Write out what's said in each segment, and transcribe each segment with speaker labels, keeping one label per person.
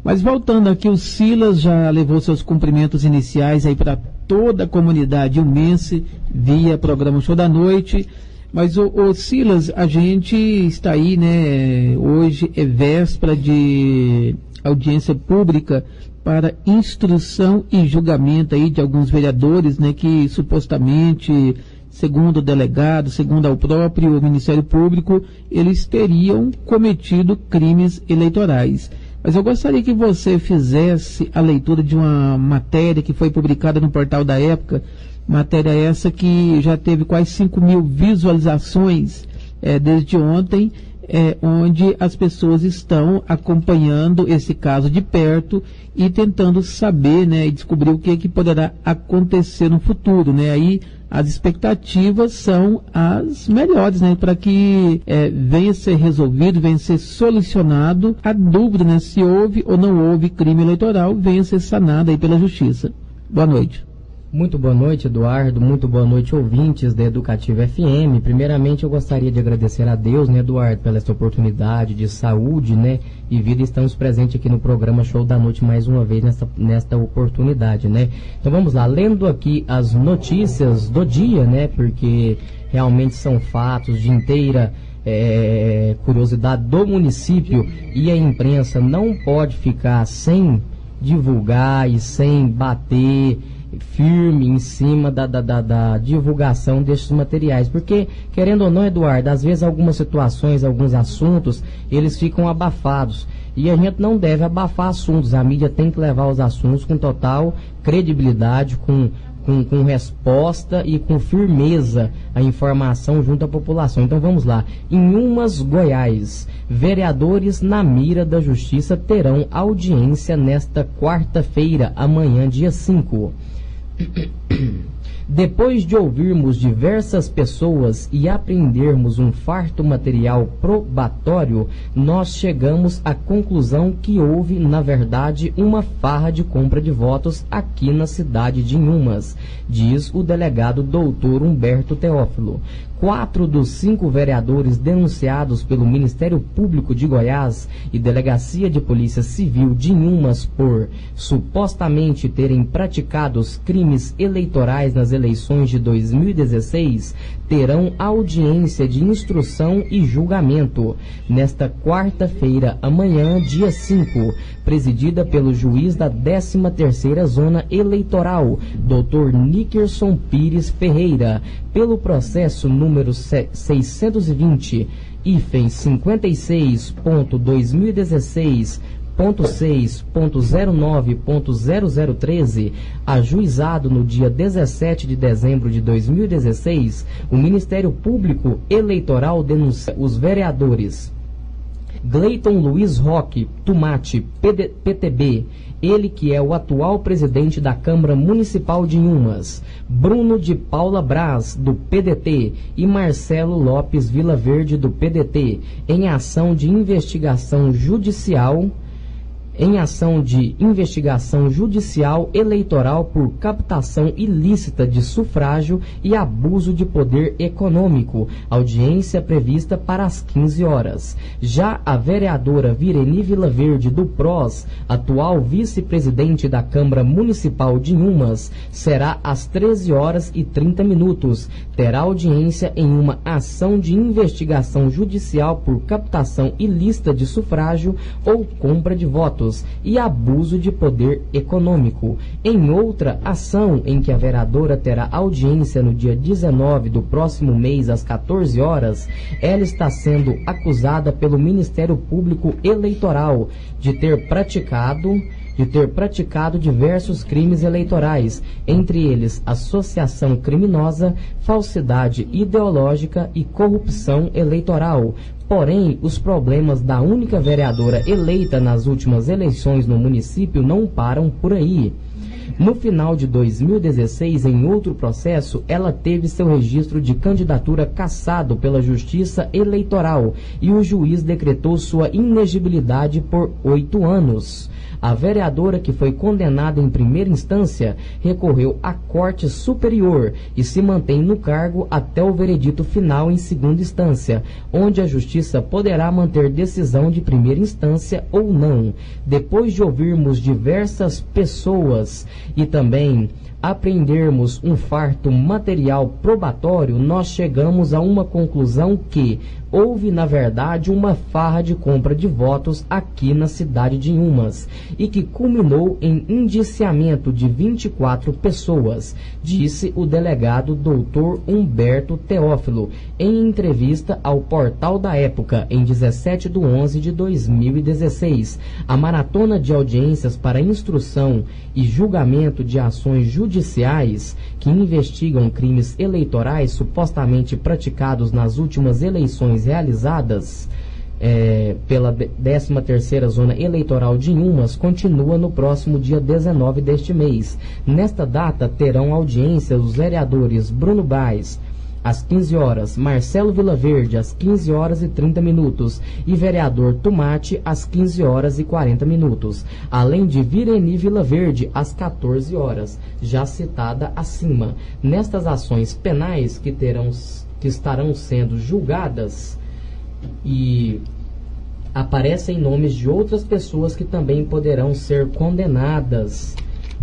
Speaker 1: Mas voltando aqui, o Silas já levou seus cumprimentos iniciais aí para toda a comunidade ilmense via programa Show da Noite. Mas o Silas, a gente está aí, né? Hoje é véspera de audiência pública para instrução e julgamento aí de alguns vereadores, né? Que supostamente, segundo o delegado, segundo ao próprio Ministério Público, eles teriam cometido crimes eleitorais. Mas eu gostaria que você fizesse a leitura de uma matéria que foi publicada no portal da Época, matéria essa que já teve quase 5.000 visualizações desde ontem, onde as pessoas estão acompanhando esse caso de perto e tentando saber, né, e descobrir o que poderá acontecer no futuro, né? Aí as expectativas são as melhores, né, para que venha a ser resolvido, venha a ser solucionado a dúvida, né, se houve ou não houve crime eleitoral, venha a ser sanada aí pela Justiça. Boa noite.
Speaker 2: Muito boa noite, Eduardo. Muito boa noite, ouvintes da Educativa FM. Primeiramente, eu gostaria de agradecer a Deus, né, Eduardo, pela essa oportunidade de saúde, né, e vida. Estamos presentes aqui no programa Show da Noite mais uma vez nesta oportunidade, né. Então vamos lá, lendo aqui as notícias do dia, né, porque realmente são fatos de inteira curiosidade do município, e a imprensa não pode ficar sem divulgar e sem bater firme em cima da divulgação desses materiais, porque, querendo ou não, Eduardo, às vezes algumas situações, alguns assuntos, eles ficam abafados, e a gente não deve abafar assuntos. A mídia tem que levar os assuntos com total credibilidade, com resposta e com firmeza a informação junto à população. Então vamos lá. Em Umas, Goiás, vereadores na mira da Justiça terão audiência nesta quarta-feira, amanhã, dia 5. Depois de ouvirmos diversas pessoas e apreendermos um farto material probatório, nós chegamos à conclusão que houve, na verdade, uma farra de compra de votos aqui na cidade de Inhumas, diz o delegado doutor Humberto Teófilo. 4 dos 5 vereadores denunciados pelo Ministério Público de Goiás e Delegacia de Polícia Civil de Inhumas por supostamente terem praticado crimes eleitorais nas eleições de 2016 terão audiência de instrução e julgamento nesta quarta-feira, amanhã, dia 5, presidida pelo juiz da 13ª Zona Eleitoral, Dr. Nickerson Pires Ferreira, pelo processo número 620, hífen 56.2016.6.09.0013, ajuizado no dia 17 de dezembro de 2016, o Ministério Público Eleitoral denuncia os vereadores Gleiton Luiz Roque, Tumate, PTB, ele que é o atual presidente da Câmara Municipal de Inhumas, Bruno de Paula Braz, do PDT, e Marcelo Lopes Vilaverde, do PDT, em ação de investigação judicial eleitoral por captação ilícita de sufrágio e abuso de poder econômico. Audiência prevista para as 15 horas. Já a vereadora Vireni Vilaverde, do PROS, atual vice-presidente da Câmara Municipal de Inhumas, será às 13h30. Terá audiência em uma ação de investigação judicial por captação ilícita de sufrágio ou compra de votos e abuso de poder econômico. Em outra ação em que a vereadora terá audiência no dia 19 do próximo mês às 14 horas, ela está sendo acusada pelo Ministério Público Eleitoral de ter praticado diversos crimes eleitorais, entre eles associação criminosa, falsidade ideológica e corrupção eleitoral. Porém, os problemas da única vereadora eleita nas últimas eleições no município não param por aí. No final de 2016, em outro processo, ela teve seu registro de candidatura cassado pela Justiça Eleitoral e o juiz decretou sua inegibilidade por 8 anos. A vereadora, que foi condenada em primeira instância, recorreu à Corte Superior e se mantém no cargo até o veredito final em segunda instância, onde a Justiça poderá manter decisão de primeira instância ou não. Depois de ouvirmos diversas pessoas e também apreendermos um farto material probatório, nós chegamos a uma conclusão que houve, na verdade, uma farra de compra de votos aqui na cidade de Inhumas e que culminou em indiciamento de 24 pessoas, disse o delegado Dr. Humberto Teófilo em entrevista ao Portal da Época em 17/11/2016. A maratona de audiências para instrução e julgamento de ações judiciais que investigam crimes eleitorais supostamente praticados nas últimas eleições realizadas pela 13ª Zona Eleitoral de Inhumas continua no próximo dia 19 deste mês. Nesta data terão audiência os vereadores Bruno Baes, às 15 horas, Marcelo Vilaverde, às 15 horas e 30 minutos, e vereador Tomate, às 15 horas e 40 minutos, além de Vireni Vilaverde, às 14 horas, já citada acima. Nestas ações penais que estarão sendo julgadas, e aparecem nomes de outras pessoas que também poderão ser condenadas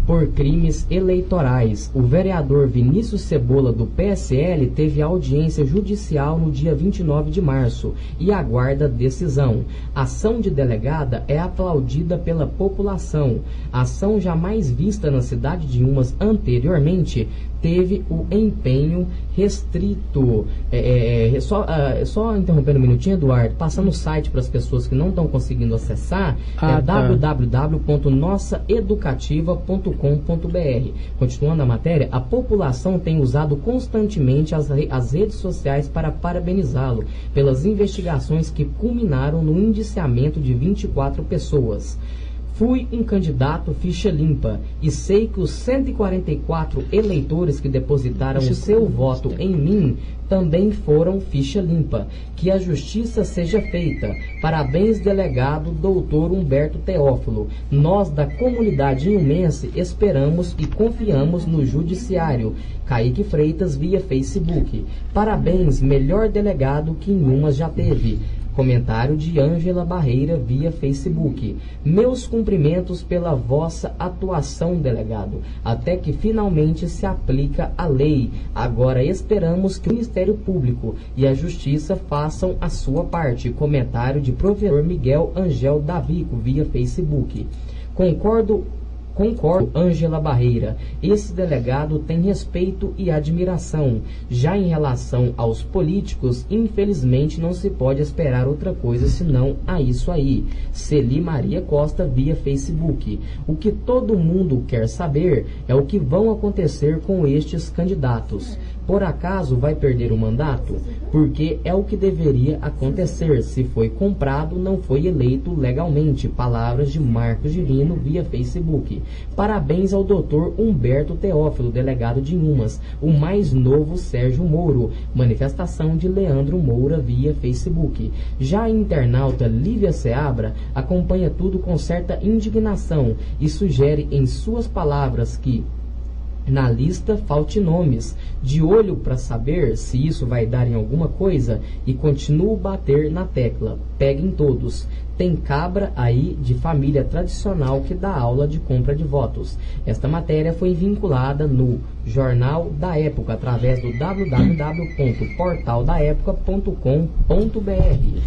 Speaker 2: por crimes eleitorais. O vereador Vinícius Cebola, do PSL, teve audiência judicial no dia 29 de março e aguarda decisão. A ação de delegada é aplaudida pela população. A ação jamais vista na cidade de Inhumas anteriormente teve o empenho restrito. Só interrompendo um minutinho, Eduardo, passando o site para as pessoas que não estão conseguindo acessar, www.nossaeducativa.com.br. Continuando a matéria, a população tem usado constantemente as redes sociais para parabenizá-lo pelas investigações que culminaram no indiciamento de 24 pessoas. Fui um candidato ficha limpa e sei que os 144 eleitores que depositaram o seu voto em mim também foram ficha limpa. Que a justiça seja feita. Parabéns, delegado Dr. Humberto Teófilo. Nós da comunidade inhumense esperamos e confiamos no judiciário. Kaique Freitas, via Facebook. Parabéns, melhor delegado que Inhumas já teve. Comentário de Ângela Barreira via Facebook. Meus cumprimentos pela vossa atuação, delegado, até que finalmente se aplica a lei. Agora esperamos que o Ministério Público e a Justiça façam a sua parte. Comentário de professor Miguel Angel Davico via Facebook. Concordo, Ângela Barreira. Esse delegado tem respeito e admiração. Já em relação aos políticos, infelizmente não se pode esperar outra coisa senão a isso aí. Celi Maria Costa via Facebook. O que todo mundo quer saber é o que vão acontecer com estes candidatos. Por acaso vai perder o mandato? Porque é o que deveria acontecer. Se foi comprado, não foi eleito legalmente. Palavras de Marcos Girino via Facebook. Parabéns ao Dr. Humberto Teófilo, delegado de Inhumas. O mais novo Sérgio Moro. Manifestação de Leandro Moura via Facebook. Já a internauta Lívia Seabra acompanha tudo com certa indignação e sugere em suas palavras que na lista falte nomes, de olho para saber se isso vai dar em alguma coisa, e continuo bater na tecla, peguem todos. Tem cabra aí de família tradicional que dá aula de compra de votos. Esta matéria foi vinculada no Jornal da Época, através do www.portaldaepoca.com.br.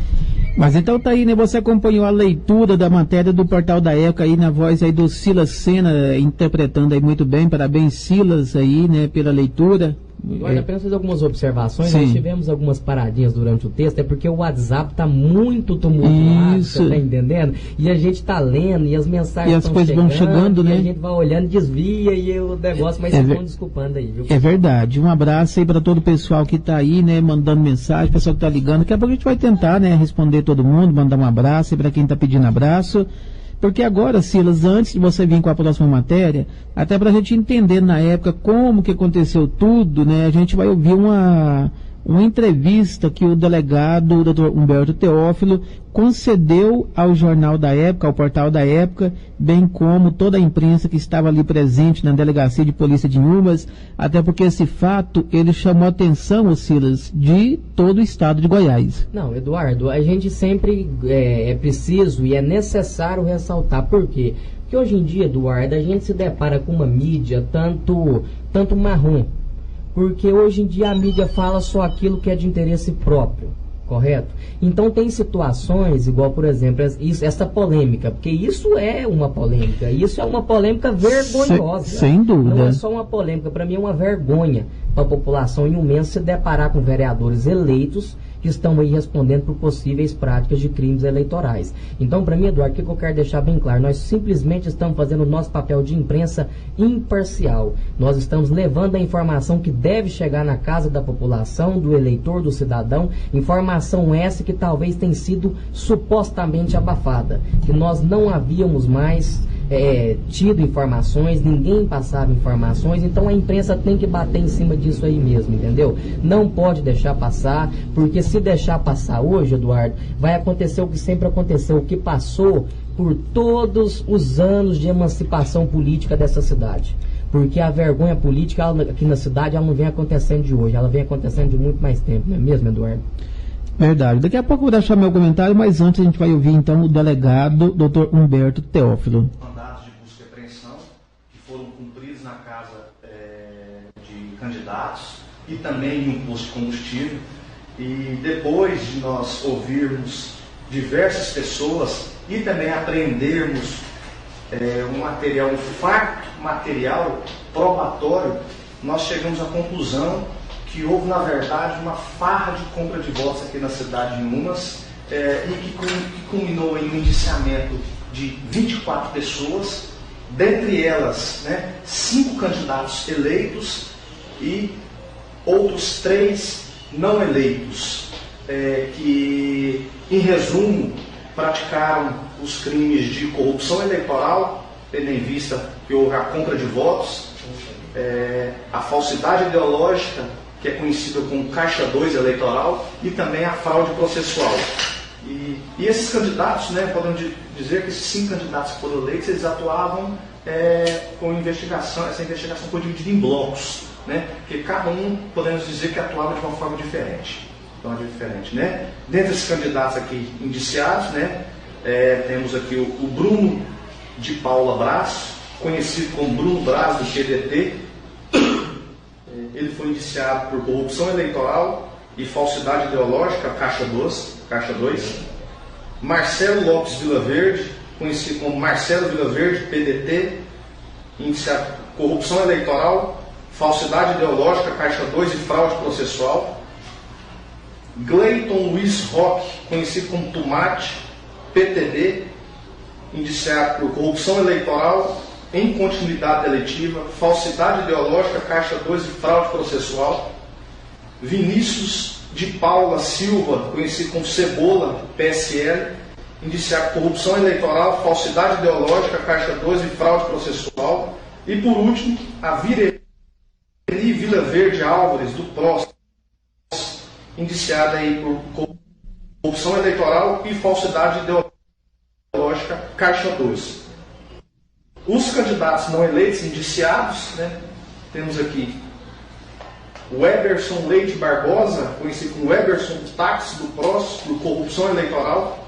Speaker 1: Mas então tá aí, né? Você acompanhou a leitura da matéria do Portal da Época aí na voz aí do Silas Sena, interpretando aí muito bem. Parabéns, Silas, aí, né, pela leitura.
Speaker 2: Agora, apenas fazer algumas observações. Nós tivemos algumas paradinhas durante o texto, é porque o WhatsApp está muito tumultuado, você tá entendendo? E a gente está lendo, e as mensagens estão chegando, vão chegando, né? E a gente vai olhando, desvia, e o negócio, mas vocês estão desculpando aí, viu?
Speaker 1: É verdade. Um abraço aí para todo o pessoal que está aí, né, mandando mensagem, pessoal que está ligando. Daqui a pouco a gente vai tentar, né, responder todo mundo, mandar um abraço aí para quem está pedindo abraço. Porque agora, Silas, antes de você vir com a próxima matéria, até para a gente entender na época como que aconteceu tudo, né? A gente vai ouvir uma entrevista que o delegado, o Dr. Humberto Teófilo, concedeu ao jornal da época, ao portal da época, bem como toda a imprensa que estava ali presente na delegacia de polícia de Inhumas, até porque esse fato, ele chamou a atenção, o Silas, de todo o estado de Goiás.
Speaker 2: Não, Eduardo, a gente sempre é preciso e é necessário ressaltar. Por quê? Porque hoje em dia, Eduardo, a gente se depara com uma mídia tanto marrom. Porque hoje em dia a mídia fala só aquilo que é de interesse próprio, correto? Então tem situações, igual por exemplo, essa polêmica, porque isso é uma polêmica vergonhosa.
Speaker 1: Sem dúvida.
Speaker 2: Não é só uma polêmica, para mim é uma vergonha para a população imensa se deparar com vereadores eleitos que estão aí respondendo por possíveis práticas de crimes eleitorais. Então, para mim, Eduardo, o que eu quero deixar bem claro, nós simplesmente estamos fazendo o nosso papel de imprensa imparcial. Nós estamos levando a informação que deve chegar na casa da população, do eleitor, do cidadão, informação essa que talvez tenha sido supostamente abafada, que nós não havíamos mais tido informações, ninguém passava informações, então a imprensa tem que bater em cima disso aí mesmo, entendeu? Não pode deixar passar, porque se deixar passar hoje, Eduardo, vai acontecer o que sempre aconteceu, o que passou por todos os anos de emancipação política dessa cidade. Porque a vergonha política aqui na cidade, ela não vem acontecendo de hoje, ela vem acontecendo de muito mais tempo, não é mesmo, Eduardo?
Speaker 1: Verdade. Daqui a pouco eu vou deixar meu comentário, mas antes a gente vai ouvir então o delegado, Dr. Humberto Teófilo.
Speaker 3: Mandatos de busca e apreensão que foram cumpridos na casa de candidatos e também em um posto de combustível. E depois de nós ouvirmos diversas pessoas e também apreendermos um farto material probatório, nós chegamos à conclusão que houve, na verdade, uma farra de compra de votos aqui na cidade de Inhumas e que culminou em um indiciamento de 24 pessoas, dentre elas 5 candidatos eleitos e outros 3 não eleitos, que, em resumo, praticaram os crimes de corrupção eleitoral, tendo em vista que houve a compra de votos, a falsidade ideológica, que é conhecida como Caixa 2 eleitoral, e também a fraude processual. E esses candidatos, podemos dizer que esses 5 candidatos que foram eleitos, eles atuavam com investigação, essa investigação foi dividida em blocos, porque cada um, podemos dizer que atuava de uma forma diferente. Dentre esses candidatos aqui indiciados, temos aqui o Bruno de Paula Braz, conhecido como Bruno Braz do PDT. Ele foi indiciado por corrupção eleitoral e falsidade ideológica, Caixa 2. Marcelo Lopes Vilaverde, conhecido como Marcelo Vilaverde, PDT, indiciado por corrupção eleitoral, falsidade ideológica, Caixa 2 e fraude processual. Gleiton Luiz Roque, conhecido como Tomate, PTD, indiciado por corrupção eleitoral, incontinuidade eletiva, falsidade ideológica, Caixa 2 e fraude processual. Vinícius de Paula Silva, conhecido como Cebola, PSL, indiciado por corrupção eleitoral, falsidade ideológica, Caixa 2 e fraude processual. E por último, a Vireli Vilaverde Álvares, do PROS, indiciada aí por corrupção eleitoral e falsidade ideológica, Caixa 2. Os candidatos não eleitos indiciados, temos aqui o Eberson Leite Barbosa, conhecido como Eberson Táxi, do PROS, por corrupção eleitoral.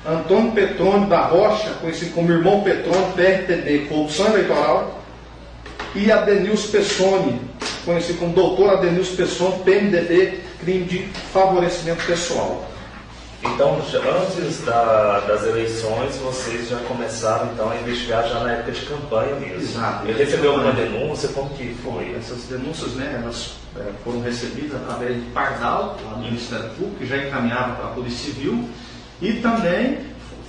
Speaker 3: Antônio Petrônio da Rocha, conhecido como Irmão Petrônio, PRTB, corrupção eleitoral. E Adenilson Pessoni, conhecido como Doutor Adenilson Pessoni, PMDB, crime de favorecimento pessoal.
Speaker 4: Então, antes das eleições, vocês já começaram então a investigar já na época de campanha mesmo.
Speaker 3: Exato.
Speaker 4: Ele recebeu alguma denúncia? Como que foi?
Speaker 3: Essas denúncias, elas foram recebidas através de Pardal, lá do Ministério Público, que já encaminhava para a Polícia Civil, e também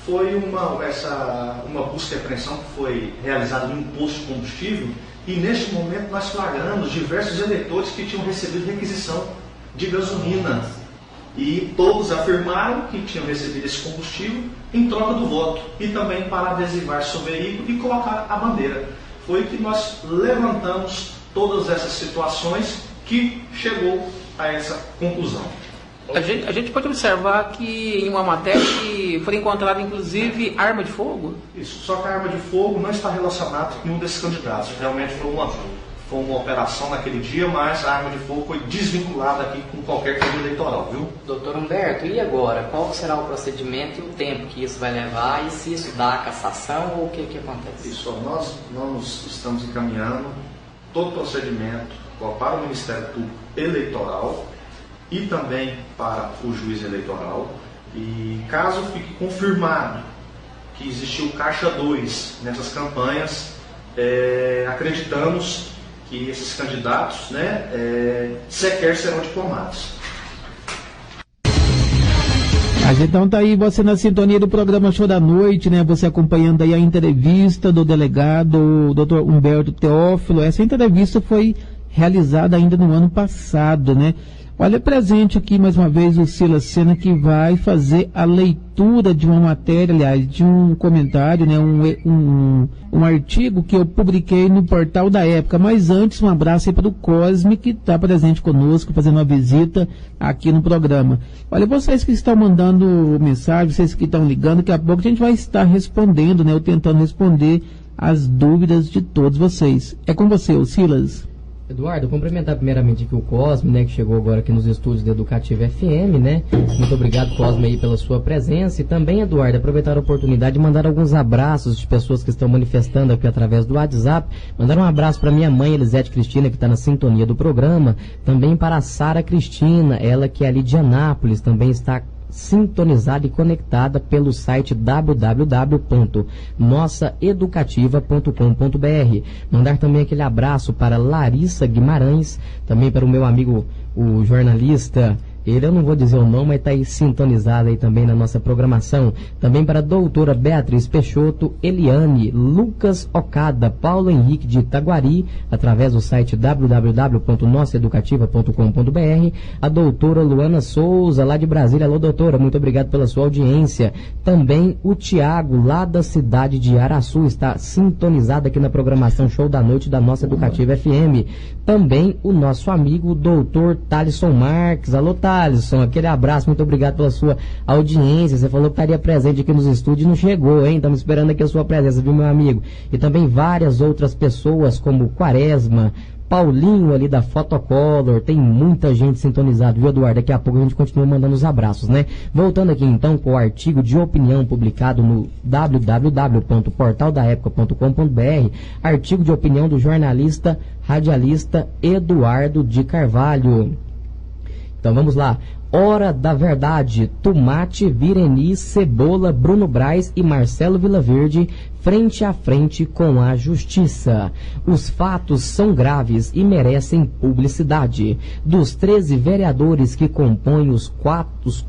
Speaker 3: foi uma busca e apreensão que foi realizada em um posto de combustível, e neste momento nós flagramos diversos eleitores que tinham recebido requisição de gasolina. E todos afirmaram que tinham recebido esse combustível em troca do voto e também para adesivar seu veículo e colocar a bandeira. Foi que nós levantamos todas essas situações que chegou a essa conclusão.
Speaker 1: A gente pode observar que em uma matéria que foi encontrada inclusive arma de fogo?
Speaker 3: Isso, só que a arma de fogo não está relacionada em um desses candidatos. Realmente foi uma operação naquele dia, mas a arma de fogo foi desvinculada aqui com qualquer crime eleitoral, viu?
Speaker 5: Doutor Humberto, e agora? Qual será o procedimento e o tempo que isso vai levar? E se isso dá a cassação ou o que acontece?
Speaker 3: Isso, nós estamos encaminhando todo o procedimento para o Ministério Público Eleitoral e também para o juiz eleitoral. E caso fique confirmado que existiu caixa 2 nessas campanhas, acreditamos que esses candidatos sequer serão diplomados.
Speaker 1: A gente então tá aí, você na sintonia do programa Show da Noite, né? Você acompanhando aí a entrevista do delegado, Dr. Humberto Teófilo. Essa entrevista foi realizada ainda no ano passado, né? Olha, presente aqui mais uma vez o Silas Sena, que vai fazer a leitura de uma matéria, aliás, de um comentário, né, um artigo que eu publiquei no portal da época. Mas antes, um abraço aí para o Cosme, que está presente conosco, fazendo uma visita aqui no programa. Olha, vocês que estão mandando mensagem, vocês que estão ligando, daqui a pouco a gente vai estar respondendo, né, ou tentando responder as dúvidas de todos vocês. É com você, o Silas.
Speaker 2: Eduardo, cumprimentar primeiramente aqui o Cosme, né, que chegou agora aqui nos estúdios da Educativa FM, né? Muito obrigado, Cosme, aí pela sua presença. E também, Eduardo, aproveitar a oportunidade de mandar alguns abraços de pessoas que estão manifestando aqui através do WhatsApp. Mandar um abraço para minha mãe, Elisete Cristina, que está na sintonia do programa. Também para a Sara Cristina, ela que é ali de Anápolis, também está sintonizada e conectada pelo site www.nossaeducativa.com.br. Mandar também aquele abraço para Larissa Guimarães, também para o meu amigo, o jornalista, ele eu não vou dizer o nome, mas está aí sintonizado aí também na nossa programação. Também para a doutora Beatriz Peixoto, Eliane, Lucas Ocada, Paulo Henrique de Itaguari, através do site www.nossaeducativa.com.br. A doutora Luana Souza, lá de Brasília. Alô, doutora, muito obrigado pela sua audiência. Também o Tiago, lá da cidade de Araçu, está sintonizado aqui na programação Show da Noite da Nossa Educativa FM. Também o nosso amigo, o doutor Thalisson Marques. Alô, Thalisson, aquele abraço, muito obrigado pela sua audiência. Você falou que estaria presente aqui nos estúdios e não chegou, hein? Estamos esperando aqui a sua presença, viu, meu amigo? E também várias outras pessoas, como Quaresma, Paulinho ali da Fotocolor, tem muita gente sintonizada, viu, Eduardo? Daqui a pouco a gente continua mandando os abraços, né? Voltando aqui então com o artigo de opinião publicado no www.portaldaepoca.com.br, artigo de opinião do jornalista, radialista Eduardo de Carvalho. Então vamos lá. Hora da Verdade, Tomate, Vireni, Cebola, Bruno Braz e Marcelo Vilaverde, frente a frente com a justiça. Os fatos são graves e merecem publicidade. Dos 13 vereadores que compõem os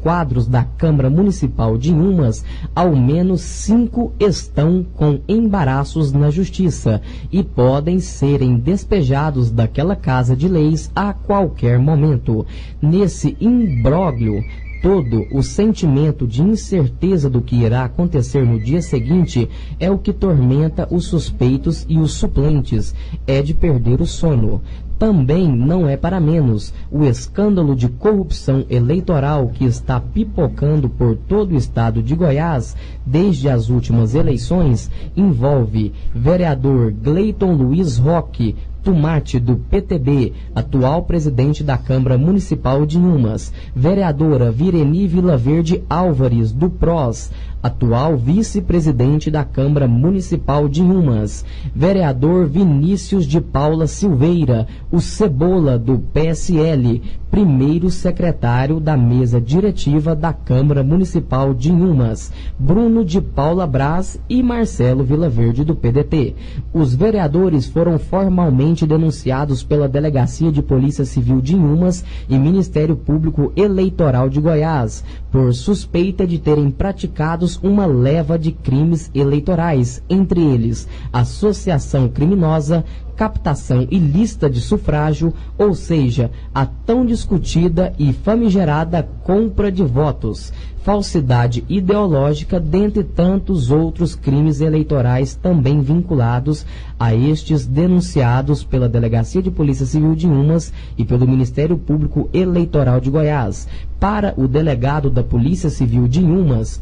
Speaker 2: quadros da Câmara Municipal de Inhumas, ao menos 5 estão com embaraços na justiça e podem serem despejados daquela casa de leis a qualquer momento. Nesse imbróglio todo, o sentimento de incerteza do que irá acontecer no dia seguinte é o que tormenta os suspeitos e os suplentes, é de perder o sono. Também não é para menos o escândalo de corrupção eleitoral que está pipocando por todo o estado de Goiás desde as últimas eleições, envolve vereador Gleiton Luiz Roque, Tomate, do PTB, atual presidente da Câmara Municipal de Inhumas, vereadora Vireni Vilaverde Álvares, do PROS, atual vice-presidente da Câmara Municipal de Inhumas, vereador Vinícius de Paula Silveira, o Cebola, do PSL, primeiro secretário da mesa diretiva da Câmara Municipal de Inhumas, Bruno de Paula Braz e Marcelo Vilaverde, do PDT. Os vereadores foram formalmente denunciados pela Delegacia de Polícia Civil de Inhumas e Ministério Público Eleitoral de Goiás, por suspeita de terem praticado uma leva de crimes eleitorais, entre eles associação criminosa, captação ilícita de sufrágio, ou seja, a tão discutida e famigerada compra de votos, falsidade ideológica, dentre tantos outros crimes eleitorais também vinculados a estes denunciados pela Delegacia de Polícia Civil de Inhumas e pelo Ministério Público Eleitoral de Goiás. Para o delegado da Polícia Civil de Inhumas,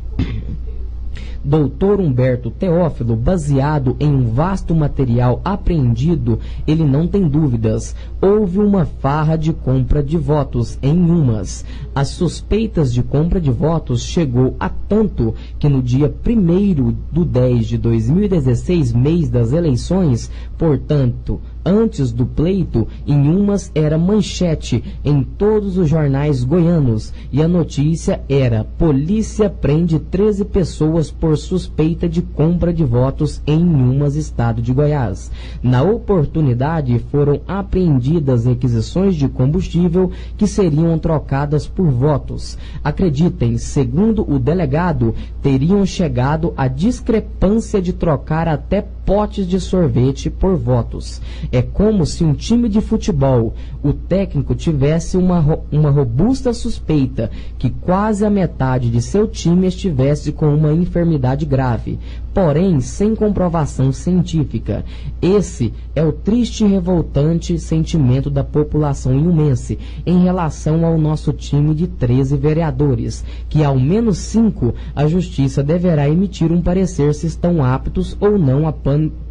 Speaker 2: Dr. Humberto Teófilo, baseado em um vasto material apreendido, ele não tem dúvidas. Houve uma farra de compra de votos em Inhumas. As suspeitas de compra de votos chegou a tanto que no dia 1º de 2016, mês das eleições, portanto, antes do pleito, Inhumas era manchete em todos os jornais goianos e a notícia era: polícia prende 13 pessoas por suspeita de compra de votos em Inhumas, estado de Goiás. Na oportunidade, foram apreendidas requisições de combustível que seriam trocadas por votos. Acreditem, segundo o delegado, teriam chegado à discrepância de trocar até potes de sorvete por votos. É como se um time de futebol, o técnico tivesse uma robusta suspeita que quase a metade de seu time estivesse com uma enfermidade grave, porém sem comprovação científica. Esse é o triste e revoltante sentimento da população inhumense em relação ao nosso time de 13 vereadores, que ao menos 5 a Justiça deverá emitir um parecer se estão aptos ou não a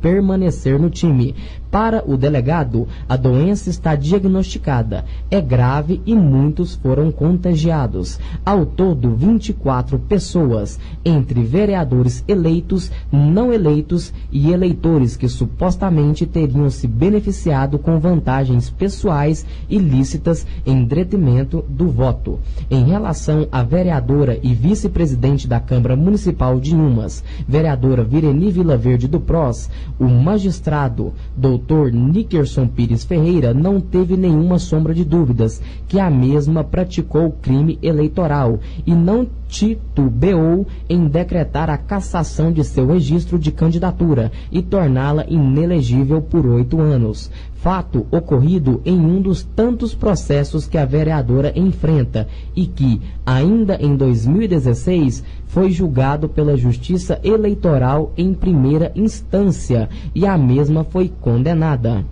Speaker 2: permanecer no time. Para o delegado, a doença está diagnosticada, é grave e muitos foram contagiados. Ao todo, 24 pessoas, entre vereadores eleitos, não eleitos e eleitores que supostamente teriam se beneficiado com vantagens pessoais ilícitas em detrimento do voto. Em relação à vereadora e vice-presidente da Câmara Municipal de Inhumas, vereadora Vireni Vilaverde do PROS, o magistrado Dr. Nickerson Pires Ferreira não teve nenhuma sombra de dúvidas que a mesma praticou crime eleitoral e não titubeou em decretar a cassação de seu registro de candidatura e torná-la inelegível por 8 anos. Fato ocorrido em um dos tantos processos que a vereadora enfrenta e que, ainda em 2016, foi julgado pela Justiça Eleitoral em primeira instância e a mesma foi condenada.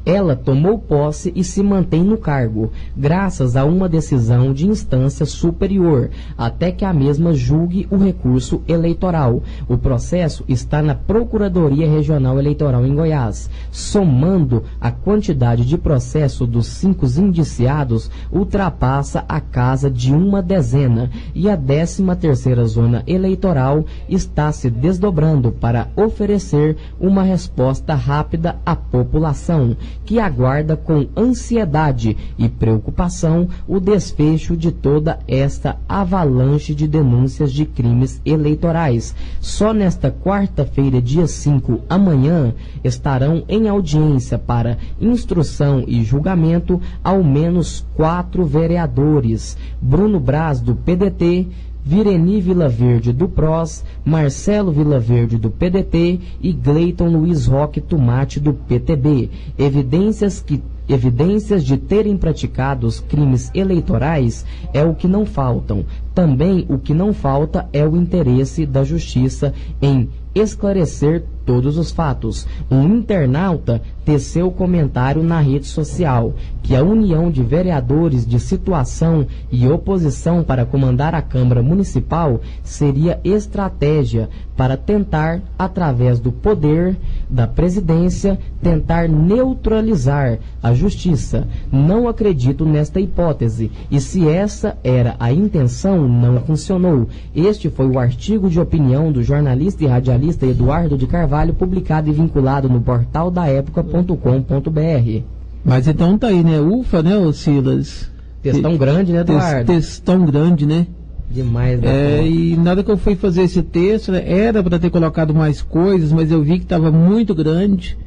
Speaker 2: Ela tomou posse e se mantém no cargo, graças a uma decisão de instância superior, até que a mesma julgue o recurso eleitoral. O processo está na Procuradoria Regional Eleitoral em Goiás. Somando a quantidade de processo dos 5 indiciados, ultrapassa a casa de uma dezena, e a 13ª Zona Eleitoral está se desdobrando para oferecer uma resposta rápida à população, que aguarda com ansiedade e preocupação o desfecho de toda esta avalanche de denúncias de crimes eleitorais. Só nesta quarta-feira, dia 5, amanhã, estarão em audiência para instrução e julgamento ao menos 4 vereadores: Bruno Braz, do PDT, Vireni Vilaverde do PROS, Marcelo Vilaverde do PDT e Gleiton Luiz Roque Tomate do PTB. Evidências de terem praticado os crimes eleitorais é o que não faltam. Também o que não falta é o interesse da Justiça em esclarecer todos os fatos. Um internauta teceu comentário na rede social que a união de vereadores de situação e oposição para comandar a Câmara Municipal seria estratégia para tentar, através do poder da presidência, tentar neutralizar a Justiça. Não acredito nesta hipótese, e se essa era a intenção, não funcionou. Este foi o artigo de opinião do jornalista e radialista Eduardo de Carvalho, publicado e vinculado no portal daépoca.com.br.
Speaker 1: Mas então tá aí, né? Ufa, né, ô Silas?
Speaker 2: Textão grande, né, Eduardo?
Speaker 1: Textão grande, né?
Speaker 2: Demais, né?
Speaker 1: E nada que eu fui fazer esse texto, né, era para ter colocado mais coisas, mas eu vi que estava muito grande,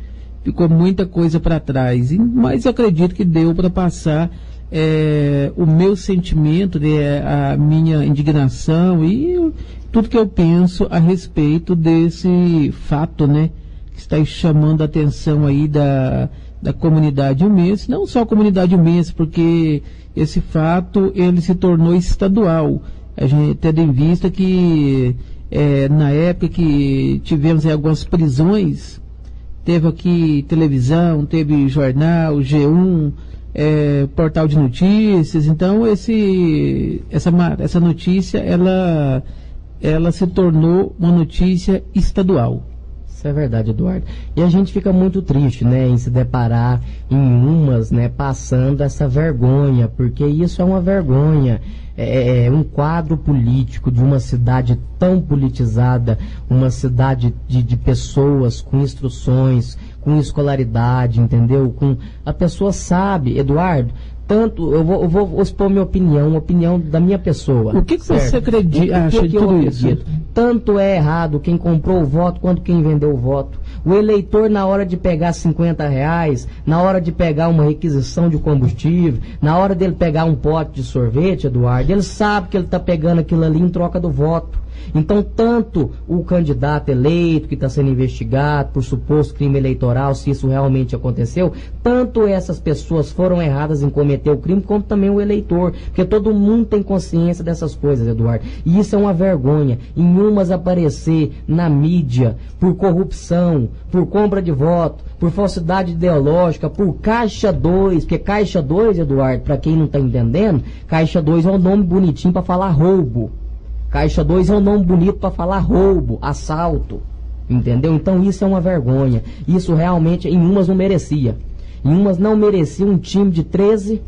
Speaker 1: ficou muita coisa para trás. Mas eu acredito que deu para passar o meu sentimento, a minha indignação e tudo que eu penso a respeito desse fato, né? Que está chamando a atenção aí da comunidade inhumense, não só a comunidade inhumense, porque esse fato ele se tornou estadual. a gente tendo em vista que na época que tivemos aí algumas prisões, teve aqui televisão, teve jornal, G1, portal de notícias, então essa notícia ela se tornou uma notícia estadual.
Speaker 2: Isso é verdade, Eduardo. E a gente fica muito triste, né, em se deparar em umas, né, passando essa vergonha, porque isso é uma vergonha. É um quadro político de uma cidade tão politizada, uma cidade de pessoas com instruções, com escolaridade, entendeu? A pessoa sabe, Eduardo, tanto, eu vou expor minha opinião, uma opinião da minha pessoa.
Speaker 1: O que você acredita, acha de tudo isso?
Speaker 2: Tanto é errado quem comprou o voto quanto quem vendeu o voto. O eleitor, na hora de pegar R$50, na hora de pegar uma requisição de combustível, na hora dele pegar um pote de sorvete, Eduardo, ele sabe que ele está pegando aquilo ali em troca do voto. Então, tanto o candidato eleito que está sendo investigado por suposto crime eleitoral, se isso realmente aconteceu, tanto essas pessoas foram erradas em cometer o crime, como também o eleitor, porque todo mundo tem consciência dessas coisas, Eduardo. E isso é uma vergonha. Em umas aparecer na mídia por corrupção, por compra de voto, por falsidade ideológica, por Caixa 2, porque Caixa 2, Eduardo, para quem não está entendendo, Caixa 2 é um nome bonitinho para falar roubo. Caixa 2 é um nome bonito para falar roubo, assalto, entendeu? Então isso é uma vergonha. Isso realmente em umas não merecia. Em umas não merecia um time de 13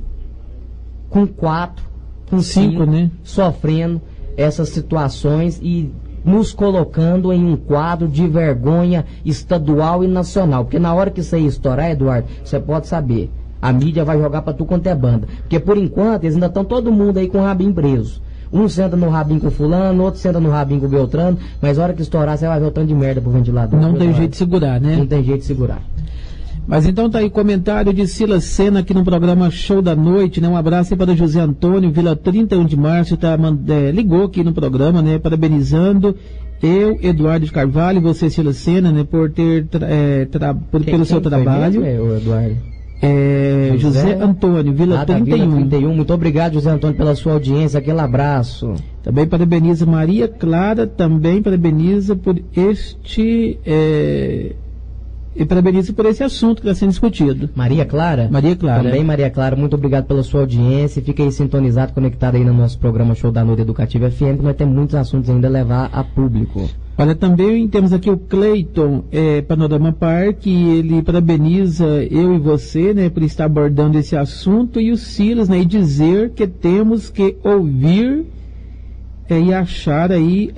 Speaker 2: com 4, com 5,
Speaker 1: né?
Speaker 2: Sofrendo essas situações e nos colocando em um quadro de vergonha estadual e nacional. Porque na hora que isso aí estourar, Eduardo, você pode saber, a mídia vai jogar para tu quanto é banda. Porque por enquanto eles ainda estão todo mundo aí com o rabinho preso. Um senta no rabinho com fulano, outro senta no rabinho com Beltrano, mas a hora que estourar, você vai ver o tanto de merda pro ventilador.
Speaker 1: Não tem jeito de segurar, né?
Speaker 2: Não tem jeito de segurar.
Speaker 1: Mas então tá aí o comentário de Silas Sena aqui no programa Show da Noite, né? Um abraço aí para o José Antônio, Vila 31 de Março, ligou aqui no programa, né? Parabenizando eu, Eduardo de Carvalho, você, Silas Sena, né? Por ter, pelo seu trabalho.
Speaker 2: Mesmo, Eduardo?
Speaker 1: José Antônio, Vila 31.
Speaker 2: Vila 31. Muito obrigado, José Antônio, pela sua audiência. Aquele abraço.
Speaker 1: Também parabeniza Maria Clara, também parabeniza por e parabeniza por esse assunto que está sendo discutido.
Speaker 2: Maria Clara?
Speaker 1: Maria Clara.
Speaker 2: Também, Maria Clara, muito obrigado pela sua audiência. Fica aí sintonizado, conectado aí no nosso programa Show da Noite Educativa FM, que nós temos muitos assuntos ainda a levar a público.
Speaker 1: Olha, também temos aqui o Cleiton, Panorama Park, ele parabeniza eu e você, né, por estar abordando esse assunto, e o Silas, né, e dizer que temos que ouvir e achar aí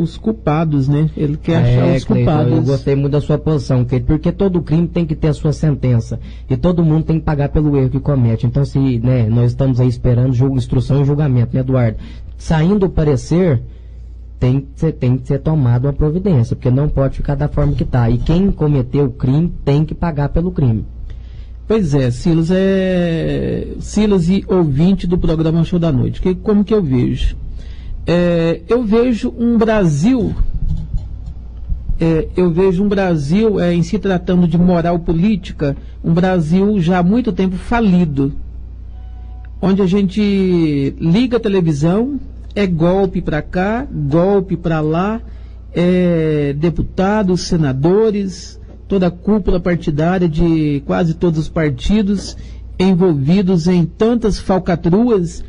Speaker 1: os culpados, né? Ele quer achar os
Speaker 2: Cleiton,
Speaker 1: culpados.
Speaker 2: Eu gostei muito da sua posição, Cleiton, porque todo crime tem que ter a sua sentença, e todo mundo tem que pagar pelo erro que comete. Então, se, né, nós estamos aí esperando instrução e julgamento, né, Eduardo? Saindo o parecer, tem que ser tomada uma providência, porque não pode ficar da forma que está. E quem cometeu o crime tem que pagar pelo crime.
Speaker 1: Pois é, Silas e ouvinte do programa Show da Noite. Como que eu vejo? Eu vejo um Brasil, em se tratando de moral política, um Brasil já há muito tempo falido, onde a gente liga a televisão, golpe para cá, golpe para lá, deputados, senadores, toda a cúpula partidária de quase todos os partidos envolvidos em tantas falcatruas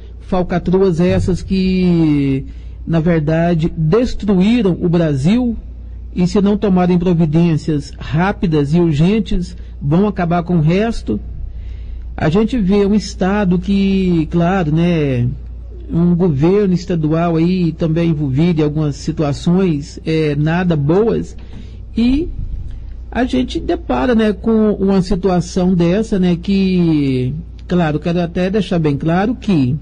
Speaker 1: essas que, na verdade, destruíram o Brasil, e se não tomarem providências rápidas e urgentes, vão acabar com o resto. A gente vê um Estado que, claro, né, um governo estadual aí também envolvido em algumas situações nada boas, e a gente depara, né, com uma situação dessa, né, que, claro, quero até deixar bem claro que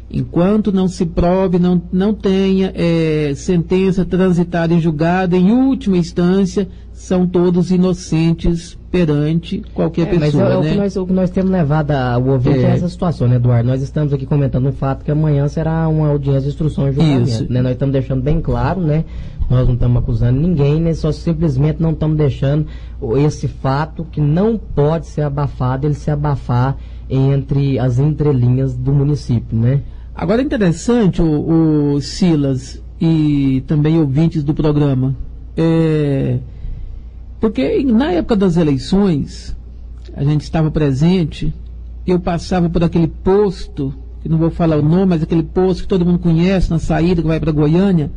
Speaker 1: enquanto não se prove, não tenha sentença transitada em julgado, em última instância, são todos inocentes perante qualquer pessoa,
Speaker 2: mas
Speaker 1: né?
Speaker 2: O que nós temos levado ao ouvinte é essa situação, né, Eduardo? Nós estamos aqui comentando um fato que amanhã será uma audiência de instrução e julgamento, né? Nós estamos deixando bem claro, né? Nós não estamos acusando ninguém, né? Só simplesmente não estamos deixando esse fato que não pode ser abafado, ele se abafar entre as entrelinhas do município, né?
Speaker 1: Agora é interessante, o Silas e também ouvintes do programa, porque na época das eleições, a gente estava presente, eu passava por aquele posto, que não vou falar o nome, mas aquele posto que todo mundo conhece, na saída que vai para Goiânia,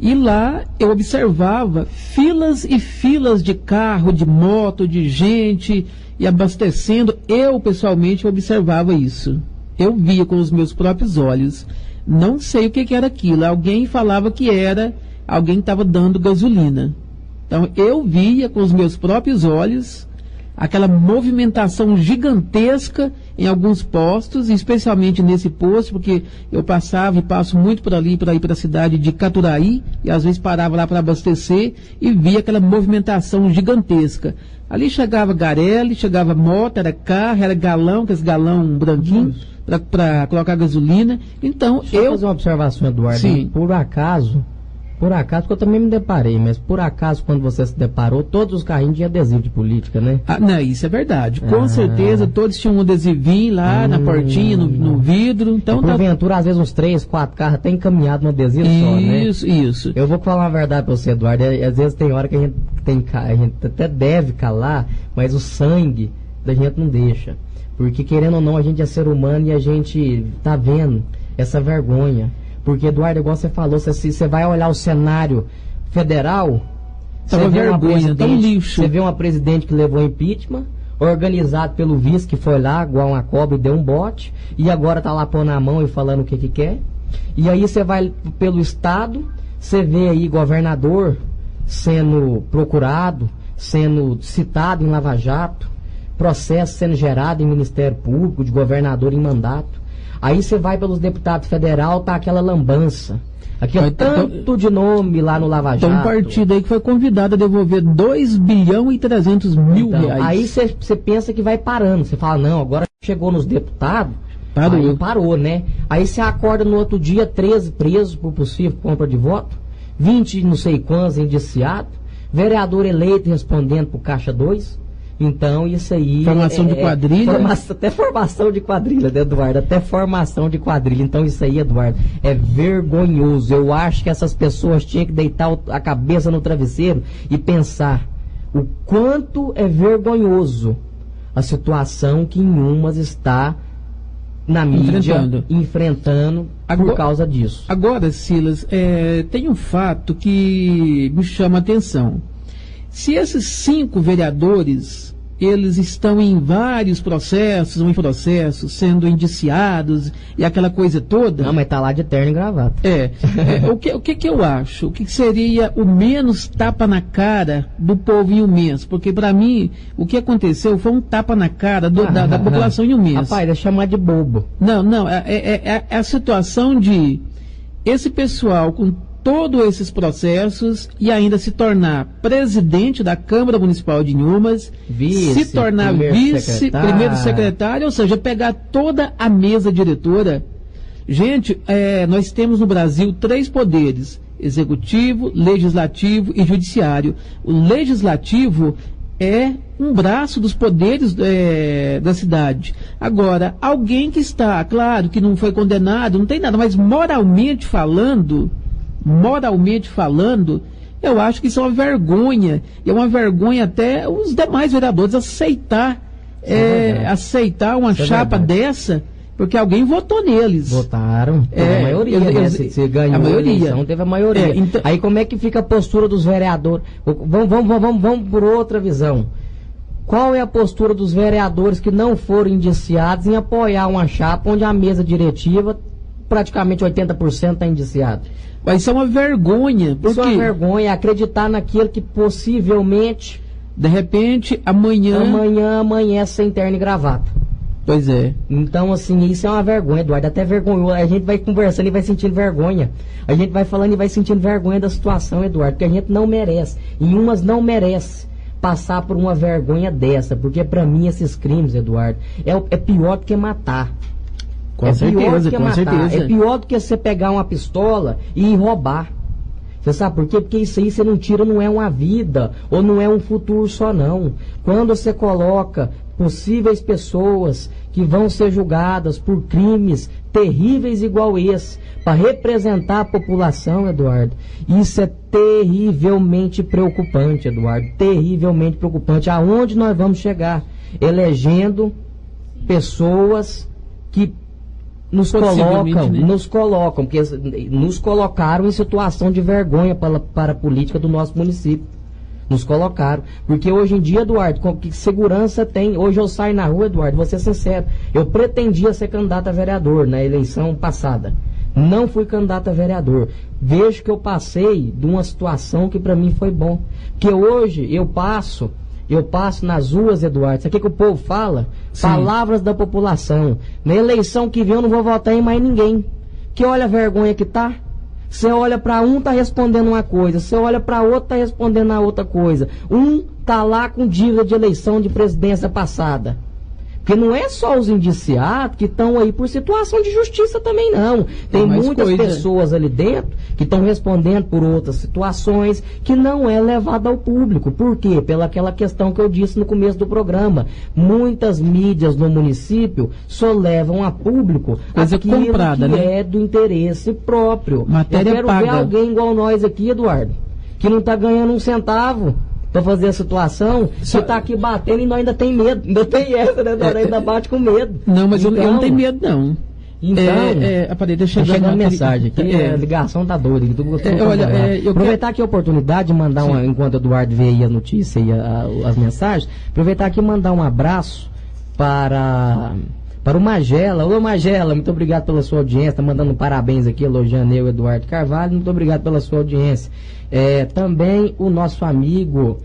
Speaker 1: e lá eu observava filas e filas de carro, de moto, de gente, e abastecendo. Eu, pessoalmente, observava isso. Eu via com os meus próprios olhos. Não sei o que era aquilo. Alguém falava que era, alguém estava dando gasolina. Então, eu via com os meus próprios olhos aquela movimentação gigantesca em alguns postos, especialmente nesse posto, porque eu passava e passo muito por ali, para ir para a cidade de Caturaí, e às vezes parava lá para abastecer e via aquela movimentação gigantesca. Ali chegava garele, chegava moto, era carro, era galão, aqueles galão branquinho, para colocar gasolina. Então,
Speaker 2: Deixa eu fazer uma observação, Eduardo.
Speaker 1: Sim.
Speaker 2: Por acaso, porque eu também me deparei, mas por acaso, quando você se deparou, todos os carrinhos tinham adesivo de política, né?
Speaker 1: Não, isso é verdade. Com certeza, todos tinham um adesivinho lá na portinha, no vidro. Então,
Speaker 2: porventura, às vezes uns 3, 4 carros até encaminhado no adesivo só, né?
Speaker 1: Isso.
Speaker 2: Eu vou falar uma verdade pra você, Eduardo. Às vezes tem hora que a gente até deve calar, mas o sangue da gente não deixa. Porque, querendo ou não, a gente é ser humano e a gente tá vendo essa vergonha. Porque, Eduardo, igual você falou, você vai olhar o cenário federal,
Speaker 1: você vê uma lixo.
Speaker 2: Você vê uma presidente que levou impeachment, organizado pelo vice que foi lá, igual uma cobra e deu um bote, e agora tá lá pondo a mão e falando o que quer. E aí você vai pelo estado, você vê aí governador sendo procurado, sendo citado em Lava Jato, processo sendo gerado em Ministério Público, de governador em mandato. Aí você vai pelos deputados federal, tá aquela lambança. Aquele tanto de nome lá no Lava Jato.
Speaker 1: Tem um partido aí que foi convidado a devolver 2 bilhões e 300 mil reais.
Speaker 2: Aí você pensa que vai parando. Você fala, não, agora chegou nos deputados, aí parou, né? Aí você acorda no outro dia, 13 presos por possível compra de voto, 20 não sei quantos indiciados, vereador eleito respondendo pro Caixa 2. Então, isso aí...
Speaker 1: Formação de quadrilha?
Speaker 2: Até formação de quadrilha, né, Eduardo? Até formação de quadrilha. Então, isso aí, Eduardo, é vergonhoso. Eu acho que essas pessoas tinham que deitar a cabeça no travesseiro e pensar o quanto é vergonhoso a situação que Inhumas está na mídia enfrentando por causa disso.
Speaker 1: Agora, Silas, tem um fato que me chama a atenção. Se esses 5 vereadores, eles estão em vários processos, ou em processos, sendo indiciados e aquela coisa toda...
Speaker 2: Não, mas tá lá de terno e gravata.
Speaker 1: O que eu acho? O que seria o menos tapa na cara do povo inhumense? Porque, para mim, o que aconteceu foi um tapa na cara da população inhumense.
Speaker 2: Rapaz, é chamar de bobo.
Speaker 1: Não, é a situação de esse pessoal com todos esses processos e ainda se tornar presidente da Câmara Municipal de Inhumas, se tornar primeiro secretário, ou seja, pegar toda a mesa diretora. Gente, nós temos no Brasil 3 poderes: executivo, legislativo e judiciário. O legislativo é um braço dos poderes da cidade. Agora, alguém que está, claro, que não foi condenado, não tem nada, mas moralmente falando, eu acho que isso é uma vergonha. E é uma vergonha até os demais vereadores aceitar uma chapa dessa, porque alguém votou neles.
Speaker 2: Votaram. Teve a maioria, né? Se ganhou a eleição, teve a maioria.
Speaker 1: Então,
Speaker 2: aí como é que fica a postura dos vereadores? Vamos por outra visão. Qual é a postura dos vereadores que não foram indiciados em apoiar uma chapa onde a mesa diretiva, praticamente 80% está indiciado?
Speaker 1: Mas isso é uma vergonha.
Speaker 2: Isso é uma vergonha, acreditar naquilo que possivelmente,
Speaker 1: de repente, amanhã
Speaker 2: amanhece sem terno e gravata.
Speaker 1: Pois é.
Speaker 2: Então, assim, isso é uma vergonha, Eduardo, até vergonhoso. A gente vai conversando e vai sentindo vergonha. A gente vai falando e vai sentindo vergonha da situação, Eduardo, porque a gente não merece. Inhumas não merece passar por uma vergonha dessa, porque para mim esses crimes, Eduardo, é pior do que matar.
Speaker 1: Com certeza.
Speaker 2: É pior do que você pegar uma pistola e ir roubar. Você sabe por quê? Porque isso aí você não tira, não é uma vida, ou não é um futuro só não. Quando você coloca possíveis pessoas que vão ser julgadas por crimes terríveis igual esse, para representar a população, Eduardo, isso é terrivelmente preocupante, Eduardo, terrivelmente preocupante. Aonde nós vamos chegar? Elegendo pessoas que nos colocam, porque nos colocaram em situação de vergonha para a política do nosso município. Nos colocaram. Porque hoje em dia, Eduardo, que segurança tem? Hoje eu saio na rua, Eduardo, vou ser sincero, eu pretendia ser candidato a vereador na eleição passada. Não fui candidato a vereador. Vejo que eu passei de uma situação que para mim foi bom. Porque hoje eu passo nas ruas, Eduardo, isso aqui que o povo fala, sim, palavras da população. Na eleição que vem eu não vou votar em mais ninguém. Que olha a vergonha que tá. Você olha para um, tá respondendo uma coisa. Você olha para outro, tá respondendo a outra coisa. Um tá lá com dívida de eleição de presidência passada. Porque não é só os indiciados que estão aí por situação de justiça também, não. Tem muitas pessoas ali dentro que estão respondendo por outras situações que não é levada ao público. Por quê? Pela aquela questão que eu disse no começo do programa. Muitas mídias no município só levam a público
Speaker 1: coisa
Speaker 2: aquilo
Speaker 1: comprada,
Speaker 2: que
Speaker 1: né?
Speaker 2: é do interesse próprio.
Speaker 1: Matéria
Speaker 2: eu quero
Speaker 1: paga.
Speaker 2: ver alguém igual nós aqui, Eduardo, que não está ganhando um centavo para fazer a situação, você tá aqui batendo e nós ainda tem medo. Ainda tem essa, né, Dora? Ainda bate com medo.
Speaker 1: Não, mas então, eu não tenho medo, não.
Speaker 2: Então,
Speaker 1: tá
Speaker 2: chegando mensagem aqui, a ligação tá doida. Aproveitar aqui a oportunidade de mandar enquanto o Eduardo vê aí a notícia e as mensagens, aproveitar aqui e mandar um abraço para o Magela. Ô Magela, muito obrigado pela sua audiência, tá mandando parabéns aqui, elogiando eu, Eduardo Carvalho, muito obrigado pela sua audiência. Também o nosso amigo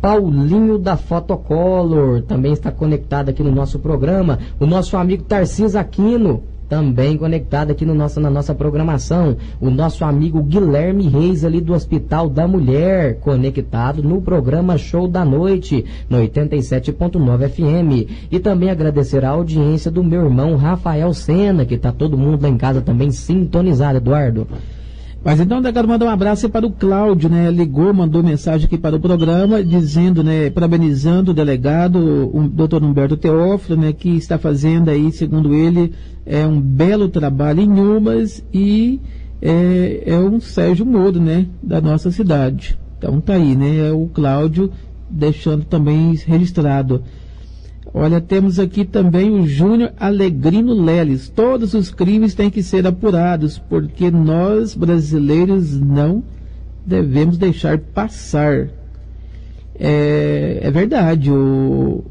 Speaker 2: Paulinho da Fotocolor, também está conectado aqui no nosso programa. O nosso amigo Tarcísio Aquino, também conectado aqui na nossa programação. O nosso amigo Guilherme Reis, ali do Hospital da Mulher, conectado no programa Show da Noite, no 87.9 FM. E também agradecer a audiência do meu irmão Rafael Sena, que está todo mundo lá em casa também sintonizado, Eduardo.
Speaker 1: Mas então eu quero mandar um abraço para o Cláudio, né? Ligou, mandou mensagem aqui para o programa, dizendo, né, parabenizando o delegado, o doutor Humberto Teófilo, né, que está fazendo aí, segundo ele, um belo trabalho em Umas e é um Sérgio Moro, né, da nossa cidade. Então tá aí, né, o Cláudio deixando também registrado. Olha, temos aqui também o Júnior Alegrino Leles. Todos os crimes têm que ser apurados, porque nós, brasileiros, não devemos deixar passar. É verdade, o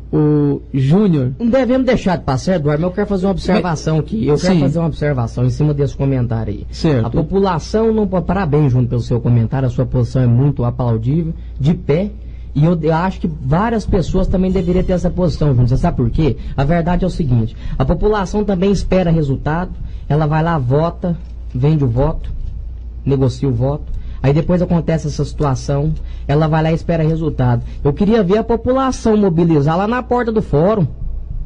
Speaker 1: Júnior.
Speaker 2: Não devemos deixar de passar, Eduardo, mas eu quero fazer uma observação aqui. Eu quero fazer uma observação em cima desse comentário aí.
Speaker 1: Certo.
Speaker 2: A população não pode... Parabéns, Júnior, pelo seu comentário. A sua posição é muito aplaudível, de pé. E eu acho que várias pessoas também deveriam ter essa posição, Júnior. Você sabe por quê? A verdade é o seguinte: a população também espera resultado, ela vai lá, vota, vende o voto, negocia o voto, aí depois acontece essa situação, ela vai lá e espera resultado. Eu queria ver a população mobilizar lá na porta do fórum,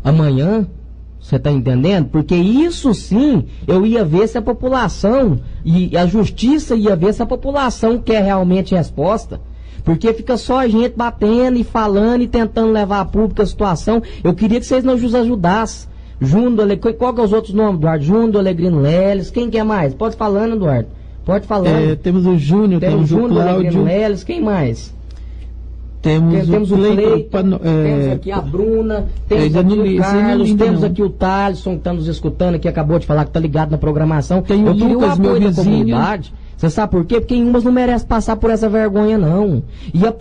Speaker 2: amanhã, você está entendendo? Porque isso sim, eu ia ver se a população, e a justiça ia ver se a população quer realmente resposta. Porque fica só a gente batendo e falando e tentando levar a público a situação. Eu queria que vocês nos ajudassem. Qual que é os outros nomes, Eduardo? Júnior Alegrino Leles, quem quer mais? Pode falando, Eduardo. Pode falando.
Speaker 1: Temos o Júnior, temos o Cláudio.
Speaker 2: Alegrino Leles, quem mais?
Speaker 1: Temos o Cleiton,
Speaker 2: temos aqui a Bruna, temos aqui o Carlos, temos aqui o Thaleson, que está nos escutando aqui, acabou de falar que está ligado na programação.
Speaker 1: Tem o Lucas, meu vizinho.
Speaker 2: Você sabe por quê? Porque em Umas não merece passar por essa vergonha, não.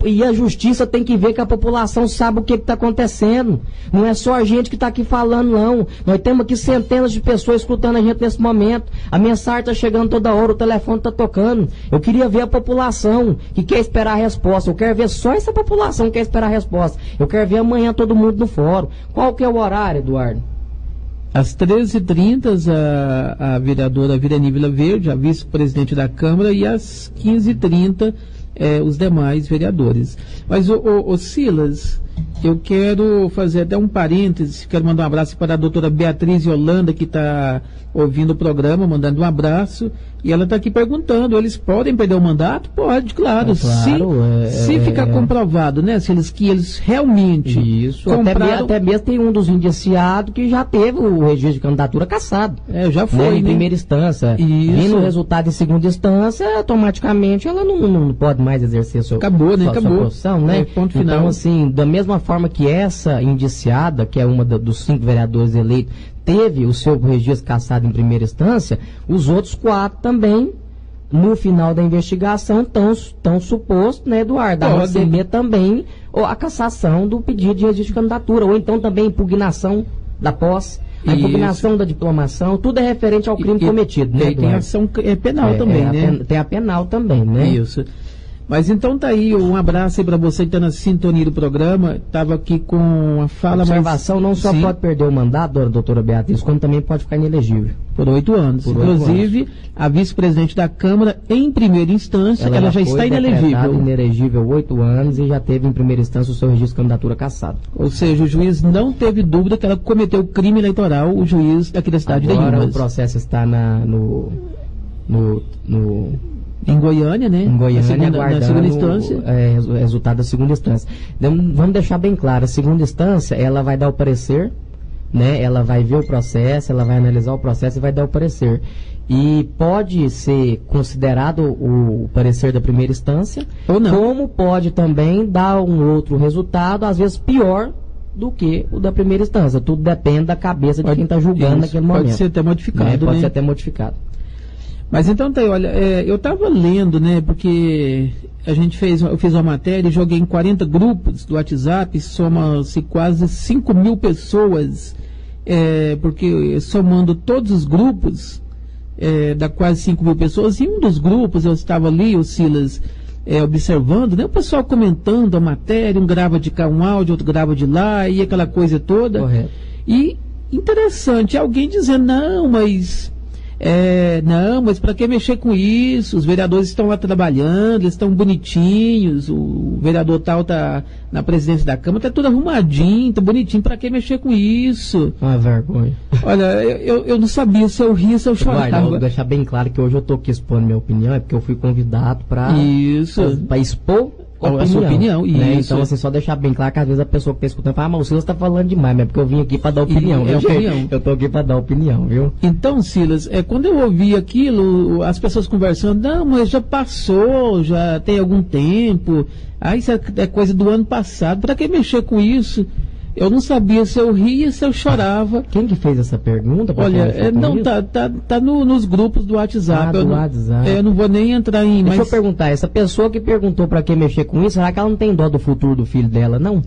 Speaker 2: E a justiça tem que ver que a população sabe o que está acontecendo. Não é só a gente que está aqui falando, não. Nós temos aqui centenas de pessoas escutando a gente nesse momento. A mensagem está chegando toda hora, o telefone está tocando. Eu queria ver a população que quer esperar a resposta. Eu quero ver só essa população que quer esperar a resposta. Eu quero ver amanhã todo mundo no fórum. Qual que é o horário, Eduardo?
Speaker 1: Às 13h30, a vereadora Virani Vila Verde, a vice-presidente da Câmara, e às 15h30, os demais vereadores. Mas, o Silas, Eu quero fazer até um parênteses, quero mandar um abraço para a doutora Beatriz Yolanda, que está ouvindo o programa, mandando um abraço, e ela está aqui perguntando, eles podem perder o mandato? Pode, claro, se ficar comprovado, né, que eles realmente
Speaker 2: isso,
Speaker 1: compraram...
Speaker 2: até mesmo tem um dos indiciados que já teve o registro de candidatura cassado.
Speaker 1: Já foi,
Speaker 2: em primeira instância. Vindo o resultado em segunda instância, automaticamente ela não pode mais exercer sua profissão, né?
Speaker 1: Ponto final.
Speaker 2: Então, assim, da mesma forma que essa indiciada, que é uma dos 5 vereadores eleitos, teve o seu registro cassado em primeira instância, os outros 4 também, no final da investigação, estão supostos, né, Eduardo, a receber também a cassação do pedido de registro de candidatura, ou então também impugnação da posse, a impugnação da diplomação, tudo é referente ao crime cometido, né,
Speaker 1: Eduardo? Tem ação penal também, né?
Speaker 2: Tem a penal também, né?
Speaker 1: Isso. Mas então tá aí, um abraço aí para você que está na sintonia do programa. Estava aqui com a fala...
Speaker 2: Observação, não só pode perder o mandato, doutora Beatriz, como também pode ficar inelegível.
Speaker 1: Por 8 anos. Inclusive, a vice-presidente da Câmara, em primeira instância, ela já está inelegível.
Speaker 2: Inelegível 8 anos e já teve em primeira instância o seu registro de candidatura cassado.
Speaker 1: Ou seja, o juiz não teve dúvida que ela cometeu crime eleitoral, o juiz aqui da cidade de Ribas.
Speaker 2: Agora o processo está
Speaker 1: em Goiânia, né?
Speaker 2: Em Goiânia,
Speaker 1: na segunda instância.
Speaker 2: O resultado da segunda instância. Então, vamos deixar bem claro, a segunda instância, ela vai dar o parecer, né? Ela vai ver o processo, ela vai analisar o processo e vai dar o parecer. E pode ser considerado o parecer da primeira instância, ou não. Como pode também dar um outro resultado, às vezes pior do que o da primeira instância. Tudo depende da cabeça de quem está julgando naquele momento.
Speaker 1: Pode ser até modificado,
Speaker 2: Pode ser até modificado.
Speaker 1: Mas então tá aí, olha, eu estava lendo, né, porque eu fiz uma matéria e joguei em 40 grupos do WhatsApp, soma-se quase 5 mil pessoas, porque somando todos os grupos, dá quase 5 mil pessoas, e um dos grupos eu estava ali, o Silas, observando, né, o pessoal comentando a matéria, um grava de cá um áudio, outro grava de lá, e aquela coisa toda.
Speaker 2: Correto.
Speaker 1: E interessante, alguém dizendo, não, mas para que mexer com isso? Os vereadores estão lá trabalhando, eles estão bonitinhos, o vereador tal está na presidência da Câmara, está tudo arrumadinho, está bonitinho, para que mexer com isso?
Speaker 2: Vergonha.
Speaker 1: Olha, eu não sabia se eu ria, se eu chorava.
Speaker 2: Vou deixar bem claro que hoje eu estou aqui expondo minha opinião, é porque eu fui convidado para expor a sua opinião, né? Então, assim, só deixar bem claro que às vezes a pessoa que está escutando fala, mas o Silas está falando demais, mas é porque eu vim aqui para dar opinião, viu? Eu estou aqui para dar opinião, viu?
Speaker 1: Então, Silas, quando eu ouvi aquilo, as pessoas conversando, não, mas já passou, já tem algum tempo, isso é coisa do ano passado, para que mexer com isso? Eu não sabia se eu ria, se eu chorava.
Speaker 2: Quem que fez essa pergunta?
Speaker 1: Olha, tá nos grupos do WhatsApp. Eu não vou nem entrar em...
Speaker 2: Deixa eu perguntar, essa pessoa que perguntou para que mexer com isso, será que ela não tem dó do futuro do filho dela, não?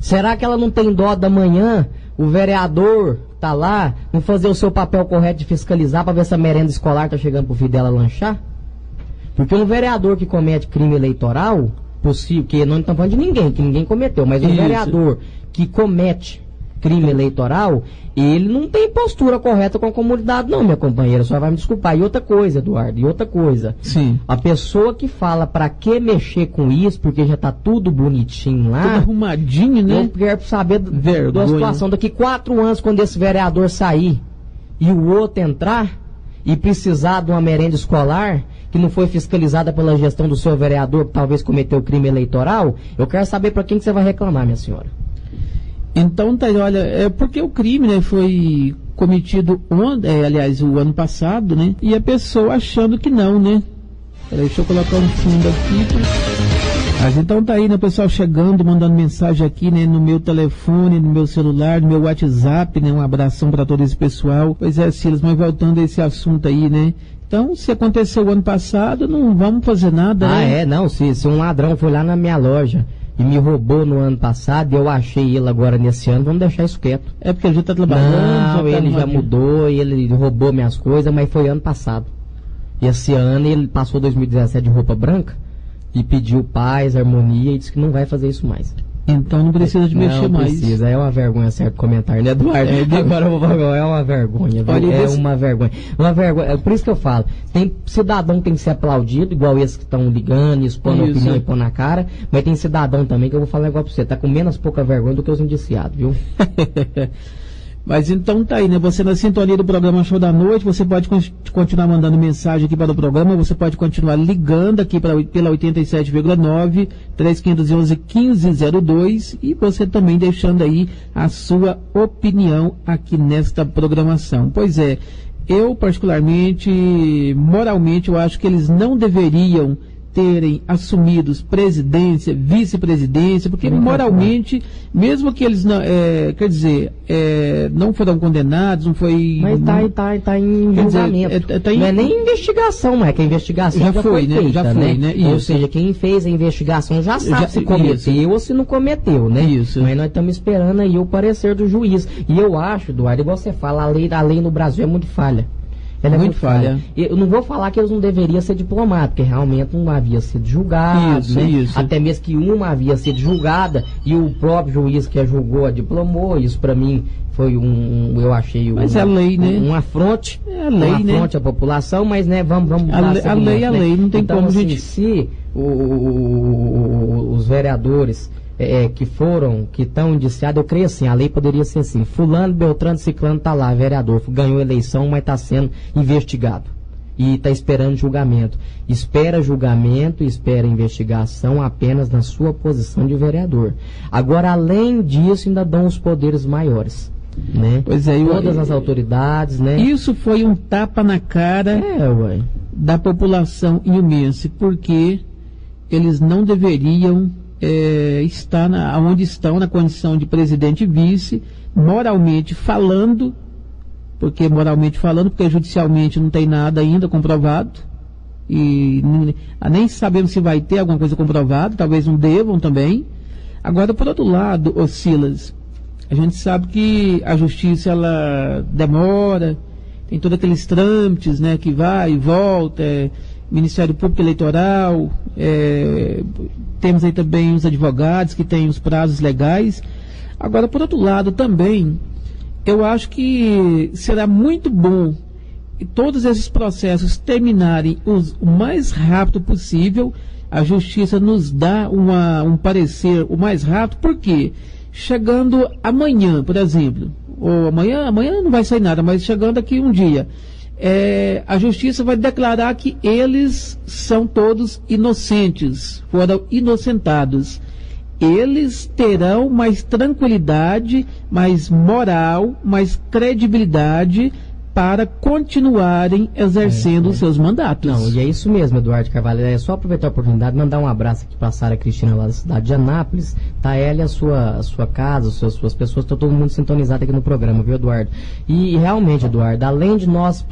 Speaker 2: Será que ela não tem dó da manhã, o vereador tá lá, não fazer o seu papel correto de fiscalizar para ver se a merenda escolar tá chegando pro filho dela lanchar? Porque um vereador que comete crime eleitoral, possível, que não estamos falando de ninguém, que ninguém cometeu, mas um vereador que comete crime eleitoral, ele não tem postura correta com a comunidade, não, minha companheira, só vai me desculpar. E outra coisa, Eduardo,
Speaker 1: Sim.
Speaker 2: A pessoa que fala pra que mexer com isso, porque já tá tudo bonitinho lá,
Speaker 1: tudo arrumadinho, né?
Speaker 2: Eu quero saber da situação daqui 4 anos, quando esse vereador sair e o outro entrar e precisar de uma merenda escolar que não foi fiscalizada pela gestão do seu vereador, que talvez cometeu crime eleitoral, eu quero saber para quem que você vai reclamar, minha senhora.
Speaker 1: Então, tá, olha, porque o crime, né, foi cometido o ano passado, né, e a pessoa achando que não, né. Deixa eu colocar um fundo aqui. Mas então tá aí, né, o pessoal chegando, mandando mensagem aqui, né, no meu telefone, no meu celular, no meu WhatsApp, né, um abração para todo esse pessoal. Pois é, Silas, mas voltando a esse assunto aí, né, então, se aconteceu o ano passado, não vamos fazer nada, né?
Speaker 2: Não, se um ladrão foi lá na minha loja e me roubou no ano passado e eu achei ele agora nesse ano, vamos deixar isso quieto.
Speaker 1: É porque ele já está trabalhando.
Speaker 2: Não, ele já mudou, ele roubou minhas coisas, mas foi ano passado. E esse ano ele passou 2017 de roupa branca e pediu paz, harmonia e disse que não vai fazer isso mais.
Speaker 1: Então não precisa de mexer
Speaker 2: não
Speaker 1: mais.
Speaker 2: Precisa, é uma vergonha certo comentário, né, Eduardo? Agora eu vou falar, é uma vergonha,
Speaker 1: Olha,
Speaker 2: uma vergonha. Uma vergonha, é por isso que eu falo, tem cidadão que tem que ser aplaudido, igual esses que estão ligando, expondo a opinião e pondo na cara, mas tem cidadão também que eu vou falar igual pra você, tá com menos pouca vergonha do que os indiciados, viu?
Speaker 1: Mas então tá aí, né? Você na sintonia do programa Show da Noite, você pode continuar mandando mensagem aqui para o programa, você pode continuar ligando aqui pela 87,9, 3511-1502 e você também deixando aí a sua opinião aqui nesta programação. Pois é, eu particularmente, moralmente, eu acho que eles não deveriam terem assumidos presidência, vice-presidência, porque moralmente, mesmo que eles não, não foram condenados, não foi...
Speaker 2: Mas tá em julgamento. Não é nem investigação, mas é que a investigação já foi feita,
Speaker 1: já foi, né?
Speaker 2: Ou seja, quem fez a investigação já sabe se cometeu ou se não cometeu, né? Isso. Mas nós estamos esperando aí o parecer do juiz. E eu acho, Eduardo, igual você fala, a lei no Brasil é muito falha. Ela é muito falha. Eu não vou falar que eles não deveriam ser diplomados, porque realmente um havia sido julgado, né? Até mesmo que uma havia sido julgada e o próprio juiz que a julgou a diplomou. Isso para mim foi eu achei
Speaker 1: é lei, né?
Speaker 2: Um afronte, à população, mas né, vamos
Speaker 1: a lei, não tem
Speaker 2: então,
Speaker 1: como,
Speaker 2: assim,
Speaker 1: gente.
Speaker 2: Se os vereadores que estão indiciados, eu creio assim, a lei poderia ser assim, fulano, beltrano, ciclano tá lá, vereador, ganhou a eleição, mas está sendo investigado e está esperando julgamento. Espera julgamento, espera investigação apenas na sua posição de vereador. Agora, além disso, ainda dão os poderes maiores, né?
Speaker 1: Pois é,
Speaker 2: todas as autoridades, né?
Speaker 1: Isso foi um tapa na cara da população ilmense, porque eles não deveriam está onde estão, na condição de presidente e vice, moralmente falando, porque judicialmente não tem nada ainda comprovado, e nem sabemos se vai ter alguma coisa comprovada, talvez não devam também. Agora, por outro lado, Silas, a gente sabe que a justiça, ela demora, tem todos aqueles trâmites, né, que vai e volta, Ministério Público Eleitoral, temos aí também os advogados que têm os prazos legais. Agora, por outro lado, também, eu acho que será muito bom todos esses processos terminarem o mais rápido possível. A Justiça nos dá um parecer o mais rápido, porque chegando amanhã, por exemplo, ou amanhã não vai sair nada, mas chegando aqui um dia, a Justiça vai declarar que eles são todos inocentes, foram inocentados. Eles terão mais tranquilidade, mais moral, mais credibilidade para continuarem exercendo os seus mandatos.
Speaker 2: Não, e é isso mesmo, Eduardo Carvalho. É só aproveitar a oportunidade de mandar um abraço aqui para a Sara Cristina, lá da cidade de Anápolis. Tá ela e a sua casa, suas pessoas, está todo mundo sintonizado aqui no programa, viu, Eduardo? E realmente, Eduardo, além de nós,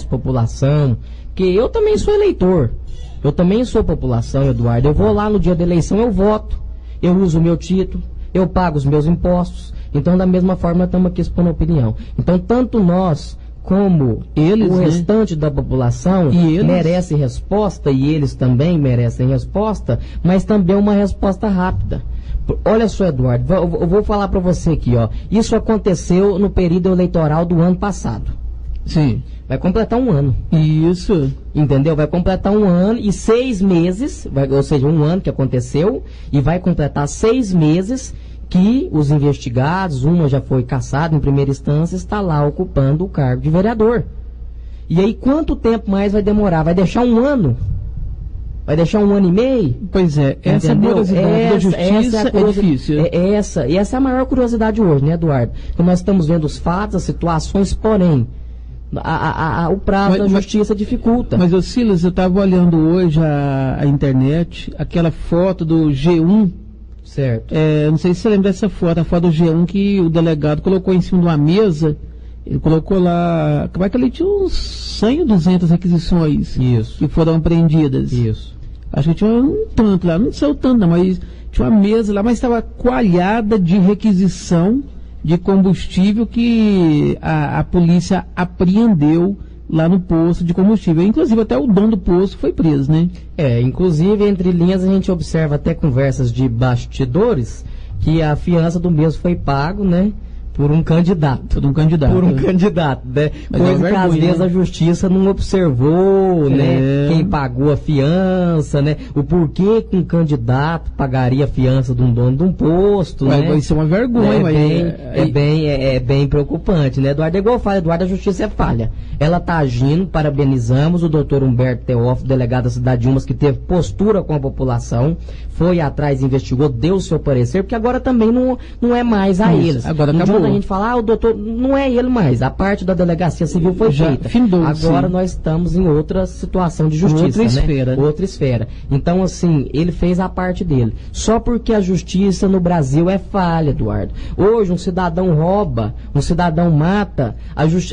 Speaker 2: população, que eu também sou eleitor, eu também sou população, Eduardo. Eu vou lá no dia da eleição, eu voto, eu uso o meu título, eu pago os meus impostos. Então, da mesma forma, nós estamos aqui expondo opinião. Então, tanto nós como o restante da população merece resposta, e eles também merecem resposta, mas também uma resposta rápida. Olha só, Eduardo, eu vou falar para você aqui, ó. Isso aconteceu no período eleitoral do ano passado.
Speaker 1: Sim.
Speaker 2: Vai completar um ano.
Speaker 1: Isso.
Speaker 2: Entendeu? Vai completar um ano e 6 meses, ou seja, um ano que aconteceu, e vai completar 6 meses que os investigados, uma já foi cassada em primeira instância, está lá ocupando o cargo de vereador. E aí, quanto tempo mais vai demorar? Vai deixar um ano? Vai deixar um ano e meio?
Speaker 1: Pois é, essa morosidade da justiça é difícil.
Speaker 2: Essa é a maior curiosidade hoje, né, Eduardo? Porque nós estamos vendo os fatos, as situações, porém, o prazo da justiça dificulta.
Speaker 1: Mas, Silas, eu estava olhando hoje a internet, aquela foto do G1.
Speaker 2: Certo.
Speaker 1: Não sei se você lembra dessa foto, a foto do G1 que o delegado colocou em cima de uma mesa, ele colocou lá, como é que ele tinha uns 100 ou 200 requisições que foram apreendidas.
Speaker 2: Isso.
Speaker 1: Acho que tinha um tanto lá, não sei o tanto não, mas tinha uma mesa lá, mas estava coalhada de requisição de combustível que a polícia apreendeu lá no posto de combustível. Inclusive até o dono do posto foi preso, né?
Speaker 2: Inclusive entre linhas a gente observa até conversas de bastidores que a fiança do mesmo foi pago, né? Por um candidato.
Speaker 1: Por um candidato.
Speaker 2: Por um candidato, né? Coisa que às vezes a justiça não observou, né? Quem pagou a fiança, né? O porquê que um candidato pagaria a fiança de um dono de um posto, né?
Speaker 1: Isso é uma vergonha,
Speaker 2: é bem preocupante, né, Eduardo? É igual eu falo, Eduardo, a justiça é falha. Ela está agindo, parabenizamos o doutor Humberto Teófilo, delegado da cidade de Umas, que teve postura com a população, foi atrás, investigou, deu o seu parecer, porque agora também não é mais a eles.
Speaker 1: Agora acabou.
Speaker 2: A gente fala, o doutor, não é ele mais, a parte da delegacia civil foi feita.
Speaker 1: Findou,
Speaker 2: agora nós estamos em outra situação de justiça,
Speaker 1: outra esfera.
Speaker 2: Outra esfera. Então, assim, ele fez a parte dele. Só porque a justiça no Brasil é falha, Eduardo. Hoje, um cidadão rouba, um cidadão mata,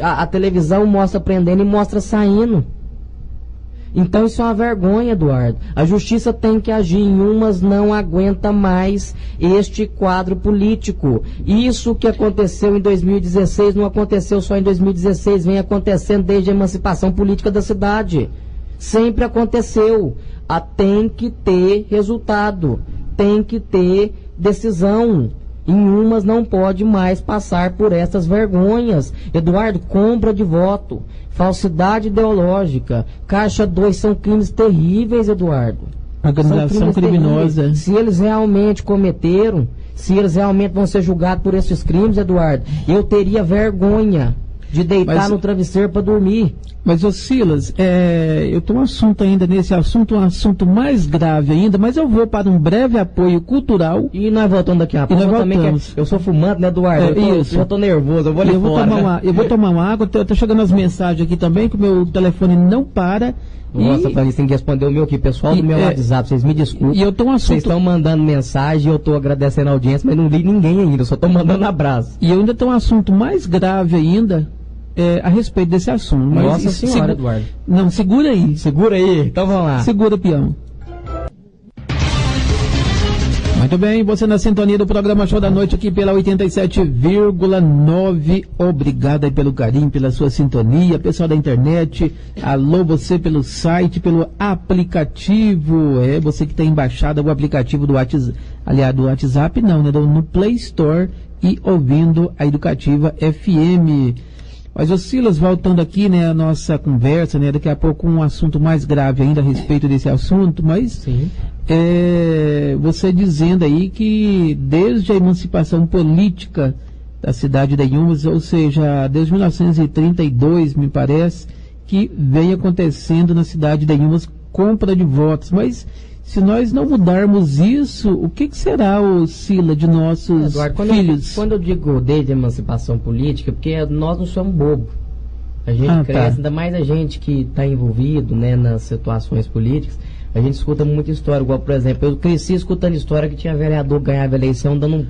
Speaker 2: a televisão mostra prendendo e mostra saindo. Então isso é uma vergonha, Eduardo. A justiça tem que agir. Em Umas não aguenta mais este quadro político. Isso que aconteceu em 2016 não aconteceu só em 2016, vem acontecendo desde a emancipação política da cidade. Sempre aconteceu. Tem que ter resultado, tem que ter decisão. Em Umas não pode mais passar por essas vergonhas. Eduardo, compra de voto, falsidade ideológica, Caixa 2 são crimes terríveis, Eduardo.
Speaker 1: Organização criminosa.
Speaker 2: Terríveis. Se eles realmente cometeram, se eles realmente vão ser julgados por esses crimes, Eduardo, eu teria vergonha de deitar no travesseiro para dormir.
Speaker 1: Mas, ô Silas, eu tenho um assunto ainda nesse assunto, um assunto mais grave ainda, mas eu vou para um breve apoio cultural.
Speaker 2: E nós voltamos daqui a pouco. Eu sou fumante, né, Eduardo? Eu já tô nervoso, eu vou ali fora.
Speaker 1: Eu vou tomar uma água, tá chegando as mensagens aqui também, que o meu telefone não para.
Speaker 2: Nossa, Fabrício, tem que responder o meu aqui, pessoal do meu WhatsApp, vocês me desculpem.
Speaker 1: E eu tô um assunto...
Speaker 2: Vocês estão mandando mensagem, eu tô agradecendo a audiência, mas não li ninguém ainda, eu só tô mandando abraço.
Speaker 1: E eu ainda tenho um assunto mais grave ainda, a respeito desse assunto. Mas
Speaker 2: Nossa Senhora, Eduardo.
Speaker 1: Não, segura aí.
Speaker 2: Segura aí, então vamos lá.
Speaker 1: Segura, peão. Muito bem, você na sintonia do programa Show da Noite aqui pela 87,9. Obrigado aí pelo carinho, pela sua sintonia, pessoal da internet. Alô, você pelo site, pelo aplicativo. Você que tem baixado o aplicativo do WhatsApp, aliás, do WhatsApp não, né? No Play Store e ouvindo a Educativa FM. Mas, ô Silas, voltando aqui, né, a nossa conversa, né, daqui a pouco um assunto mais grave ainda a respeito desse assunto, mas
Speaker 2: sim.
Speaker 1: Você dizendo aí que desde a emancipação política da cidade de Umas, ou seja, desde 1932, me parece, que vem acontecendo na cidade de Umas compra de votos, mas se nós não mudarmos isso, o que será, o Sila, de nossos filhos?
Speaker 2: Quando eu digo desde a emancipação política, porque nós não somos bobos. A gente cresce, ainda mais a gente que está envolvido, né, nas situações políticas, a gente escuta muita história, igual, por exemplo, eu cresci escutando história que tinha vereador que ganhava eleição dando um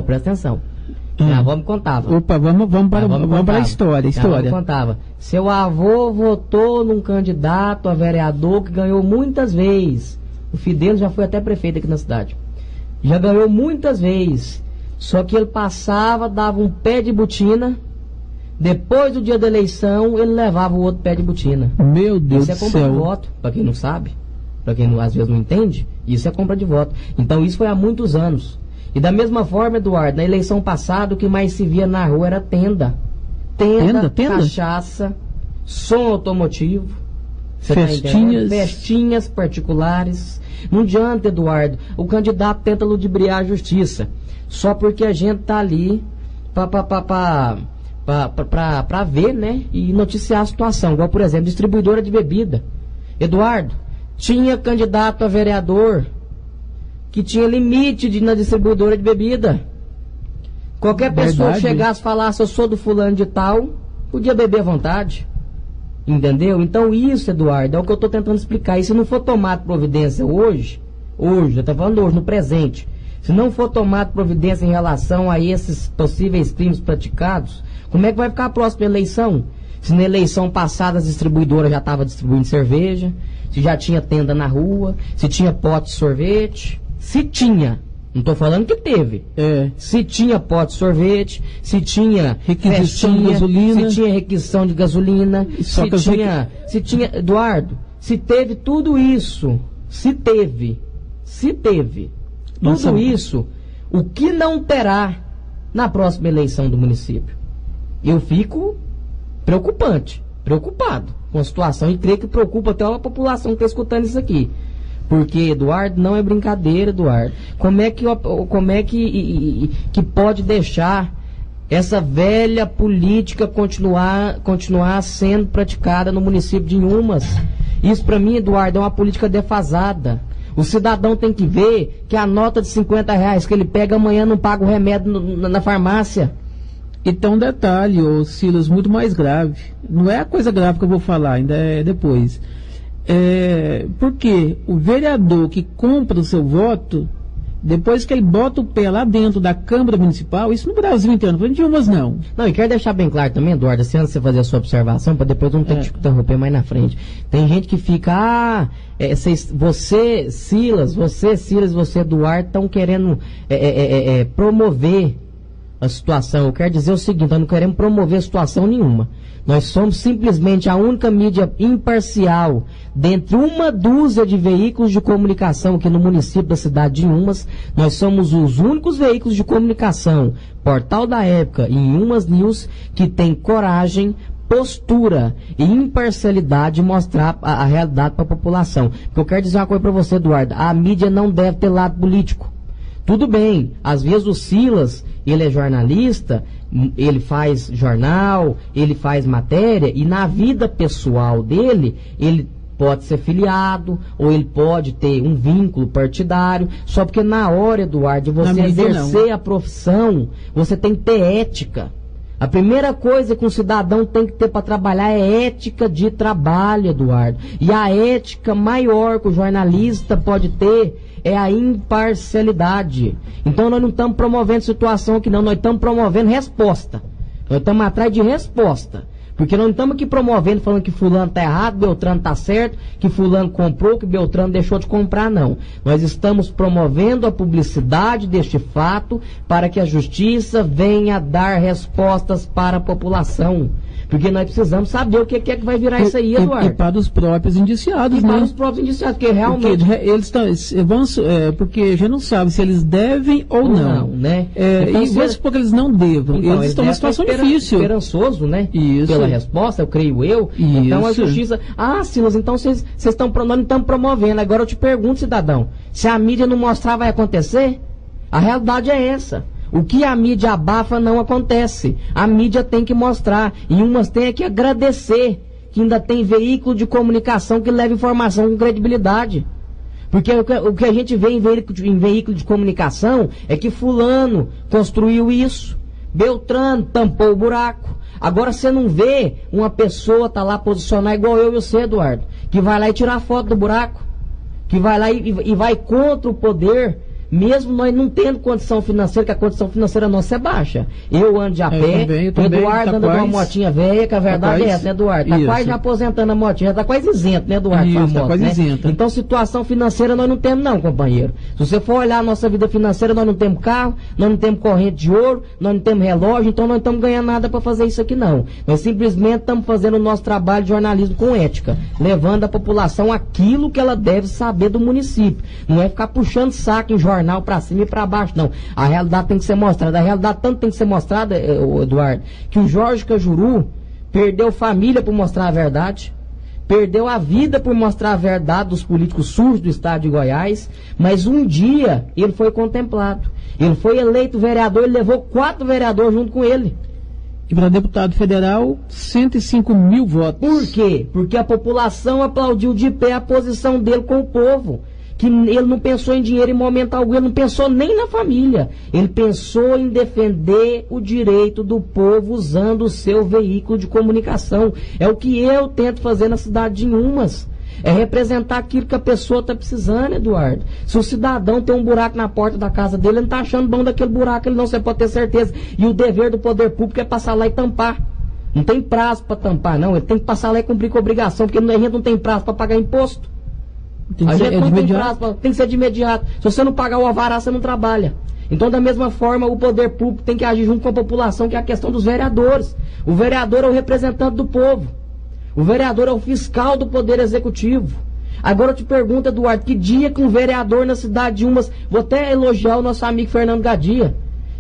Speaker 2: presta atenção. Minha avó me contava.
Speaker 1: Opa, vamos para a história.
Speaker 2: Minha avó me contava. Seu avô votou num candidato a vereador que ganhou muitas vezes. O filho dele já foi até prefeito aqui na cidade. Já ganhou muitas vezes. Só que ele passava, dava um pé de botina. Depois do dia da eleição, ele levava o outro pé de botina.
Speaker 1: Meu Deus do céu.
Speaker 2: Isso é compra de voto, para quem não sabe. Para quem às vezes não entende, isso é compra de voto. Então isso foi há muitos anos. E da mesma forma, Eduardo, na eleição passada, o que mais se via na rua era tenda. Tenda? Cachaça, som automotivo. Festinhas particulares. Não adianta, Eduardo. O candidato tenta ludibriar a justiça. Só porque a gente tá ali para ver, né? E noticiar a situação. Igual, por exemplo, distribuidora de bebida. Eduardo, tinha candidato a vereador que tinha limite na distribuidora de bebida. Qualquer pessoa que chegasse e falasse, eu sou do fulano de tal, podia beber à vontade. Entendeu? Então isso, Eduardo, é o que eu estou tentando explicar. E se não for tomado providência hoje, eu estou falando hoje, no presente, se não for tomado providência em relação a esses possíveis crimes praticados, como é que vai ficar a próxima eleição? Se na eleição passada as distribuidoras já estavam distribuindo cerveja, se já tinha tenda na rua, se tinha pote de sorvete, se tinha, não estou falando que teve, se tinha pote de sorvete, se tinha
Speaker 1: requisição de gasolina,
Speaker 2: se tinha requisição de gasolina, se tinha, Eduardo, se teve tudo isso, se teve tudo isso, o que não terá na próxima eleição do município. Eu fico preocupado com a situação, e creio que preocupa até a população que está escutando isso aqui. Porque, Eduardo, não é brincadeira, Eduardo. Como é que pode deixar essa velha política continuar sendo praticada no município de Inhumas? Isso, para mim, Eduardo, é uma política defasada. O cidadão tem que ver que a nota de R$50 que ele pega amanhã não paga o remédio na farmácia.
Speaker 1: Então, detalhe, ô Silas, muito mais grave. Não é a coisa grave que eu vou falar, ainda é depois. Porque o vereador que compra o seu voto, depois que ele bota o pé lá dentro da Câmara Municipal, isso no Brasil inteiro, não de umas não.
Speaker 2: Não, e quero deixar bem claro também, Eduardo, assim, antes de você fazer a sua observação, para depois não ter que te interromper mais na frente. Tem gente que fica, você, Silas, você, Eduardo, estão querendo promover a situação. Eu quero dizer o seguinte, nós não queremos promover situação nenhuma. Nós somos simplesmente a única mídia imparcial dentre uma dúzia de veículos de comunicação aqui no município da cidade de Inhumas. Nós somos os únicos veículos de comunicação, Portal da Época e Inhumas News, que tem coragem, postura e imparcialidade de mostrar a realidade para a população. Porque eu quero dizer uma coisa para você, Eduardo, a mídia não deve ter lado político. Tudo bem, às vezes o Silas, ele é jornalista, ele faz jornal, ele faz matéria, e na vida pessoal dele, ele pode ser filiado, ou ele pode ter um vínculo partidário, só porque na hora, Eduardo, de você exercer a profissão, você tem que ter ética. A primeira coisa que um cidadão tem que ter para trabalhar é ética de trabalho, Eduardo. E a ética maior que o jornalista pode ter é a imparcialidade. Então nós não estamos promovendo situação aqui não, nós estamos promovendo resposta. Nós estamos atrás de resposta. Porque nós não estamos aqui promovendo, falando que fulano está errado, Beltrano está certo, que fulano comprou, que Beltrano deixou de comprar, não. Nós estamos promovendo a publicidade deste fato para que a justiça venha dar respostas para a população. Porque nós precisamos saber o que é que vai virar isso aí, Eduardo.
Speaker 1: E para os próprios indiciados, né?
Speaker 2: Para os próprios indiciados, porque realmente...
Speaker 1: Porque já não sabe se eles devem ou não.
Speaker 2: Né?
Speaker 1: Então, e vamos supor que eles não devam.
Speaker 2: Então,
Speaker 1: eles estão numa situação difícil.
Speaker 2: Esperançoso, né?
Speaker 1: Isso.
Speaker 2: Pela resposta, eu creio eu.
Speaker 1: Isso.
Speaker 2: Então a justiça... Silas, então nós não estamos promovendo. Agora eu te pergunto, cidadão, se a mídia não mostrar, vai acontecer? A realidade é essa. O que a mídia abafa não acontece. A mídia tem que mostrar. E umas tem que agradecer que ainda tem veículo de comunicação que leva informação com credibilidade. Porque o que a gente vê em veículo de comunicação é que fulano construiu isso, Beltrano tampou o buraco. Agora você não vê uma pessoa tá lá posicionar igual eu e você, Eduardo, que vai lá e tirar foto do buraco, que vai lá e vai contra o poder, mesmo nós não tendo condição financeira, que a condição financeira nossa é baixa. Eu ando de a pé, o Eduardo anda com uma motinha velha, que a verdade é essa, né, Eduardo? Tá quase já aposentando a motinha, já tá quase isento, né, Eduardo?
Speaker 1: Isso, tá quase isento.
Speaker 2: Então, situação financeira nós não temos não, companheiro. Se você for olhar a nossa vida financeira, nós não temos carro, nós não temos corrente de ouro, nós não temos relógio, então nós não estamos ganhando nada para fazer isso aqui não. Nós simplesmente estamos fazendo o nosso trabalho de jornalismo com ética, levando a população aquilo que ela deve saber do município. Não é ficar puxando saco em jornal para cima e para baixo, não. A realidade tem que ser mostrada. A realidade tanto tem que ser mostrada, Eduardo, que o Jorge Cajuru perdeu família por mostrar a verdade, perdeu a vida por mostrar a verdade dos políticos sujos do estado de Goiás, mas um dia ele foi contemplado. Ele foi eleito vereador, ele levou 4 vereadores junto com ele.
Speaker 1: E para deputado federal, 105 mil votos.
Speaker 2: Por quê? Porque a população aplaudiu de pé a posição dele com o povo. Que ele não pensou em dinheiro em momento algum, ele não pensou nem na família. Ele pensou em defender o direito do povo usando o seu veículo de comunicação. É o que eu tento fazer na cidade de Inhumas. É representar aquilo que a pessoa está precisando, Eduardo. Se o cidadão tem um buraco na porta da casa dele, ele não está achando bom daquele buraco, ele não, você pode ter certeza. E o dever do poder público é passar lá e tampar. Não tem prazo para tampar, não. Ele tem que passar lá e cumprir com a obrigação, porque a gente não tem prazo para pagar imposto. A gente não tem prazo, tem que ser de imediato. Se você não pagar o alvará, você não trabalha. Então, da mesma forma, o poder público tem que agir junto com a população, que é a questão dos vereadores. O vereador é o representante do povo. O vereador é o fiscal do poder executivo. Agora eu te pergunto, Eduardo, que dia que um vereador na cidade de Umas, vou até elogiar o nosso amigo Fernando Gadia,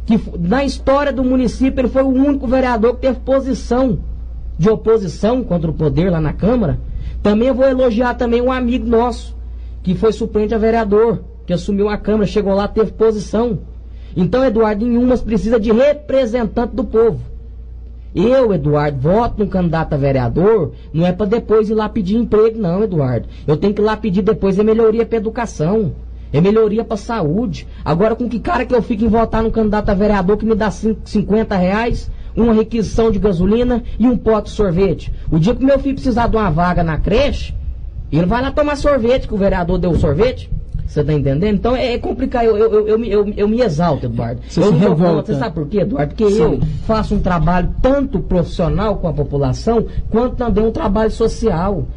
Speaker 2: que na história do município ele foi o único vereador que teve posição de oposição contra o poder lá na Câmara. Também eu vou elogiar também um amigo nosso, que foi suplente a vereador, que assumiu a Câmara, chegou lá, teve posição. Então, Eduardo, em Umas precisa de representante do povo. Eu, Eduardo, voto num candidato a vereador, não é para depois ir lá pedir emprego, não, Eduardo. Eu tenho que ir lá pedir depois melhoria para educação, melhoria para saúde. Agora, com que cara que eu fico em votar num candidato a vereador que me dá R$50, uma requisição de gasolina e um pote de sorvete? O dia que meu filho precisar de uma vaga na creche, ele vai lá tomar sorvete, que o vereador deu o sorvete. Você tá entendendo? Então é complicado. Eu me exalto, Eduardo.
Speaker 1: Você se revolta.
Speaker 2: Você sabe por quê, Eduardo? Porque
Speaker 1: Sim.
Speaker 2: eu faço um trabalho tanto profissional com a população, quanto também um trabalho social.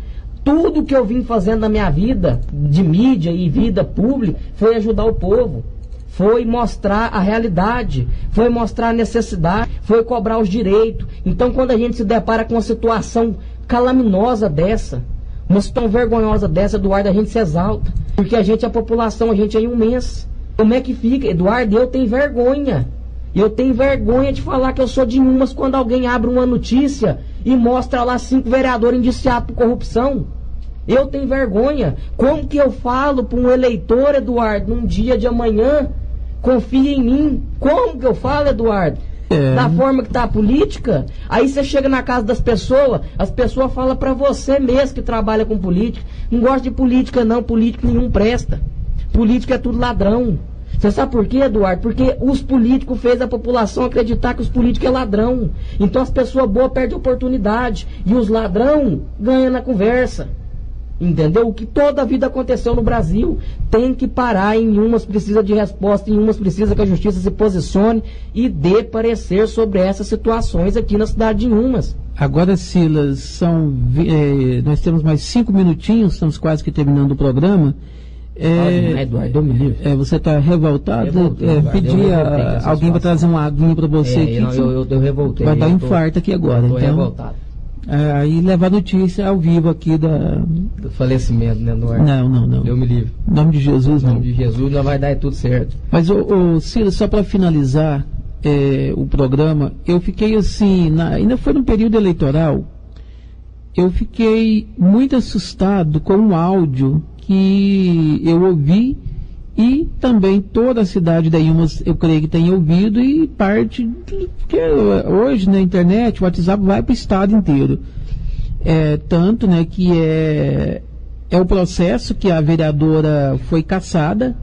Speaker 2: Tudo que eu vim fazendo na minha vida, de mídia e vida pública, foi ajudar o povo. Foi mostrar a realidade, foi mostrar a necessidade, foi cobrar os direitos. Então, quando a gente se depara com uma situação calaminosa dessa, uma situação vergonhosa dessa, Eduardo, a gente se exalta. Porque a gente, a população, a gente é imensa. Como é que fica? Eduardo, eu tenho vergonha. Eu tenho vergonha de falar que eu sou de Umas quando alguém abre uma notícia e mostra lá 5 vereadores indiciados por corrupção. Eu tenho vergonha. Como que eu falo para um eleitor, Eduardo, num dia de amanhã, confia em mim? Como que eu falo, Eduardo? Da forma que está a política? Aí você chega na casa das pessoas, as pessoas falam para você mesmo que trabalha com política: não gosta de política não, político nenhum presta, político é tudo ladrão. Você sabe por quê, Eduardo? Porque os políticos fez a população acreditar que os políticos é ladrão. Então as pessoas boas perdem oportunidade e os ladrão ganham na conversa. Entendeu? O que toda a vida aconteceu no Brasil tem que parar. Em Umas precisa de resposta, em Umas precisa que a justiça se posicione e dê parecer sobre essas situações aqui na cidade de Umas.
Speaker 1: Agora, Silas, nós temos mais 5 minutinhos, estamos quase que terminando o programa.
Speaker 2: Eduardo, eu me livre.
Speaker 1: Você está revoltado?
Speaker 2: Pedi
Speaker 1: alguém para trazer uma aguinha para você aqui.
Speaker 2: Eu revoltei.
Speaker 1: Vai dar infarto aqui agora.
Speaker 2: Estou
Speaker 1: então,
Speaker 2: revoltado.
Speaker 1: Aí levar notícia ao vivo aqui
Speaker 2: do falecimento, né, Eduardo?
Speaker 1: Não.
Speaker 2: Eu me livre.
Speaker 1: Em nome de Jesus, não.
Speaker 2: Em nome de Jesus, não vai dar tudo certo.
Speaker 1: Mas, Silas, só para finalizar o programa, eu fiquei assim, ainda foi no período eleitoral, eu fiquei muito assustado com um áudio que eu ouvi, e também toda a cidade da Umas, eu creio que tem ouvido, e parte, porque hoje na internet, o WhatsApp vai para o estado inteiro. Tanto, né, que é o processo que a vereadora foi cassada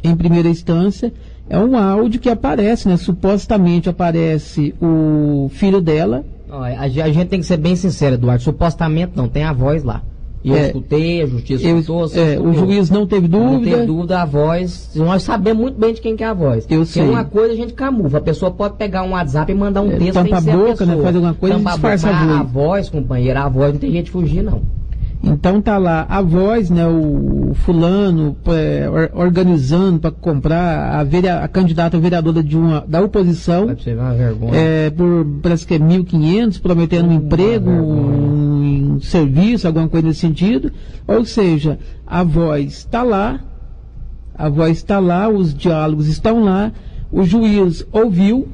Speaker 1: em primeira instância. É um áudio que aparece, né, supostamente aparece o filho dela.
Speaker 2: A gente tem que ser bem sincero, Eduardo, supostamente não, tem a voz lá. E eu escutei, a justiça escutou.
Speaker 1: O juiz não teve dúvida.
Speaker 2: Não teve dúvida, a voz. Nós sabemos muito bem de quem que é a voz.
Speaker 1: Eu sei.
Speaker 2: Uma coisa a gente camufla. A pessoa pode pegar um WhatsApp e mandar um texto
Speaker 1: tampa a boca, né? Fazer alguma coisa e disfarça a voz.
Speaker 2: A voz, companheira, a voz não tem jeito de fugir, não.
Speaker 1: Então tá lá a voz, né? O fulano organizando para comprar a candidata vereadora da oposição.
Speaker 2: Vai pra você ver uma vergonha.
Speaker 1: Parece que é 1.500, prometendo um emprego, um serviço, alguma coisa nesse sentido. Ou seja, a voz está lá, os diálogos estão lá, o juiz ouviu,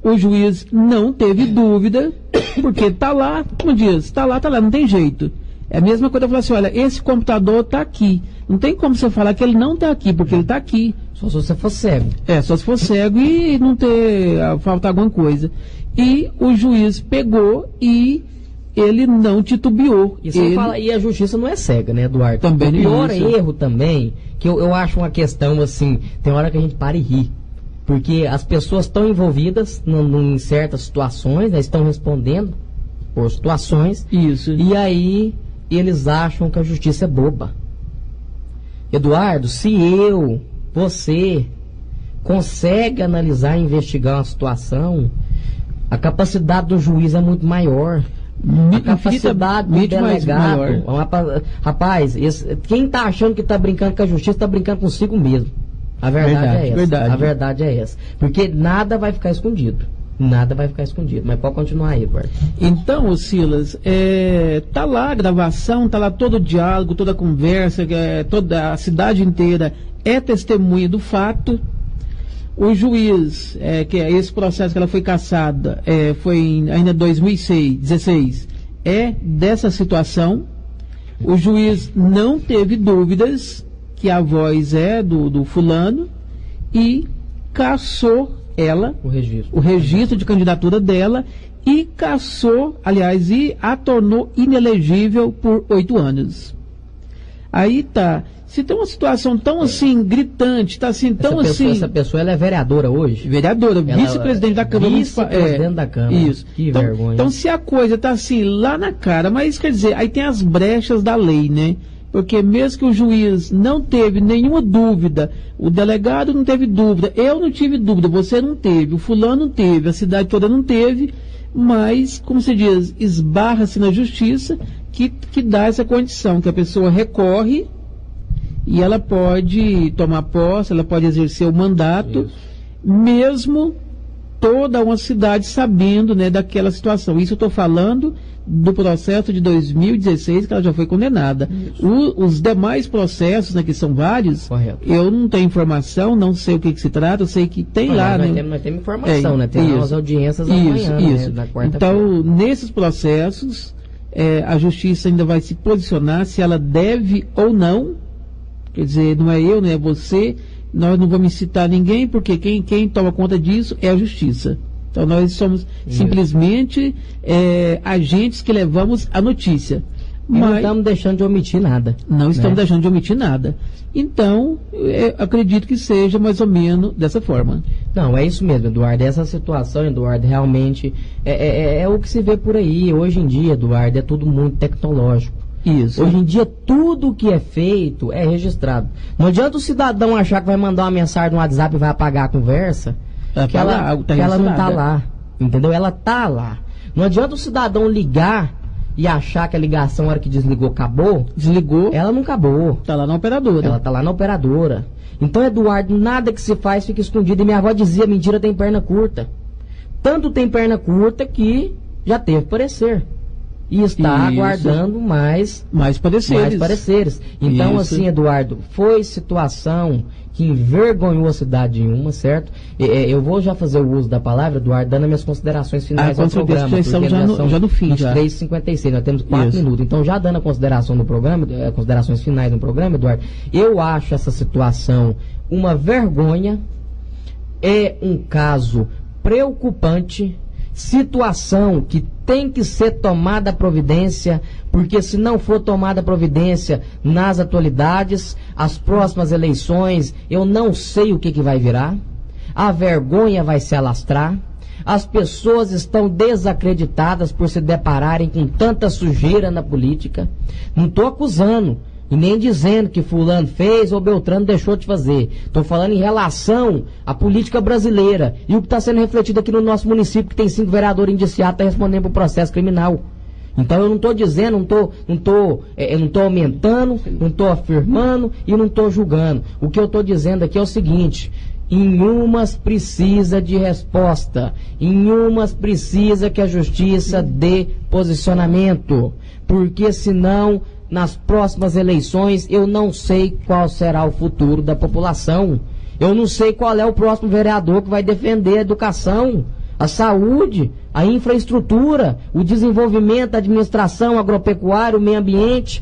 Speaker 1: o juiz não teve dúvida, porque está lá, como diz, está lá, não tem jeito. É a mesma coisa, eu falo assim, olha, esse computador está aqui. Não tem como você falar que ele não está aqui, porque ele está aqui.
Speaker 2: Só se você for cego.
Speaker 1: Só se for cego e não faltar alguma coisa. E o juiz pegou e ele não titubeou.
Speaker 2: E a justiça não é cega, né, Eduardo?
Speaker 1: Também
Speaker 2: o pior erro também, que eu acho uma questão assim, tem hora que a gente para e ri. Porque as pessoas estão envolvidas em certas situações, né, estão respondendo por situações.
Speaker 1: Isso.
Speaker 2: E aí eles acham que a justiça é boba. Eduardo, se você consegue analisar e investigar uma situação, a capacidade do juiz é muito maior. A capacidade do delegado. Rapaz, quem está achando que está brincando com a justiça está brincando consigo mesmo. A verdade é essa. A verdade é essa. Porque nada vai ficar escondido. nada vai ficar escondido. Mas pode continuar aí, Eduardo.
Speaker 1: Então, ô Silas, tá lá a gravação, tá lá todo o diálogo, toda a conversa, toda a cidade inteira é testemunha do fato. O juiz, que esse processo que ela foi cassada, foi ainda em 2016, é dessa situação. O juiz não teve dúvidas que a voz é do fulano e cassou ela, o registro de candidatura dela, e cassou, aliás, e a tornou inelegível por 8 anos. Aí tá. Se tem uma situação tão assim, gritante, tá assim, tão assim...
Speaker 2: Essa pessoa, ela é vereadora hoje?
Speaker 1: Vereadora, vice-presidente da Câmara Municipal.
Speaker 2: Vice-presidente da Câmara.
Speaker 1: Isso.
Speaker 2: Que vergonha.
Speaker 1: Então, se a coisa tá assim, lá na cara, mas quer dizer, aí tem as brechas da lei, né? Porque mesmo que o juiz não teve nenhuma dúvida, o delegado não teve dúvida, eu não tive dúvida, você não teve, o fulano não teve, a cidade toda não teve, mas, como se diz, esbarra-se na justiça que dá essa condição, que a pessoa recorre e ela pode tomar posse, ela pode exercer o mandato, mesmo toda uma cidade sabendo, né, daquela situação. Isso eu estou falando do processo de 2016, que ela já foi condenada. Os demais processos, né, que são vários, correto, eu não tenho informação, não sei o que se trata, eu sei que tem lá...
Speaker 2: Nós temos informação, né? Tem as audiências amanhã, né, na quarta-feira.
Speaker 1: Então, nesses processos, a justiça ainda vai se posicionar se ela deve ou não. Quer dizer, não é eu, não é você, nós não vamos citar ninguém, porque quem toma conta disso é a justiça. Então nós somos simplesmente agentes que levamos a notícia. Mas
Speaker 2: não estamos deixando de omitir nada.
Speaker 1: Não estamos deixando de omitir nada. Então, acredito que seja mais ou menos dessa forma.
Speaker 2: Não, é isso mesmo, Eduardo. Essa situação, Eduardo, realmente é o que se vê por aí. Hoje em dia, Eduardo, é tudo muito tecnológico.
Speaker 1: Isso.
Speaker 2: Hoje em dia, tudo que é feito é registrado. Não adianta o cidadão achar que vai mandar uma mensagem no WhatsApp e vai apagar a conversa, que ela não está lá. Entendeu? Ela está lá. Não adianta o cidadão ligar e achar que a ligação, na hora que desligou, acabou.
Speaker 1: Desligou.
Speaker 2: Ela não acabou.
Speaker 1: Está lá na operadora.
Speaker 2: Ela está lá na operadora. Então, Eduardo, nada que se faz fica escondido. E minha avó dizia, mentira tem perna curta. Tanto tem perna curta que já teve parecer. E está aguardando mais pareceres. Então, assim, Eduardo, foi situação que envergonhou a cidade de uma, certo? Eu vou já fazer o uso da palavra, Eduardo, dando as minhas considerações finais ao programa. Porque
Speaker 1: já no fim,
Speaker 2: 23h56, nós temos 4 minutos. Então, já dando a consideração no programa, considerações finais no programa, Eduardo, eu acho essa situação uma vergonha, é um caso preocupante, situação que tem que ser tomada providência, porque se não for tomada providência nas atualidades, as próximas eleições, eu não sei o que vai virar, a vergonha vai se alastrar, as pessoas estão desacreditadas por se depararem com tanta sujeira na política. Não estou acusando e nem dizendo que fulano fez ou Beltrano deixou de fazer. Estou falando em relação à política brasileira e o que está sendo refletido aqui no nosso município, que tem 5 vereadores indiciados, está respondendo para o processo criminal. Então eu não estou dizendo, não estou aumentando, não estou afirmando e não estou julgando. O que eu estou dizendo aqui é o seguinte: em umas precisa de resposta, em umas precisa que a justiça dê posicionamento, porque senão nas próximas eleições, eu não sei qual será o futuro da população. Eu não sei qual é o próximo vereador que vai defender a educação, a saúde, a infraestrutura, o desenvolvimento, a administração agropecuária, o meio ambiente.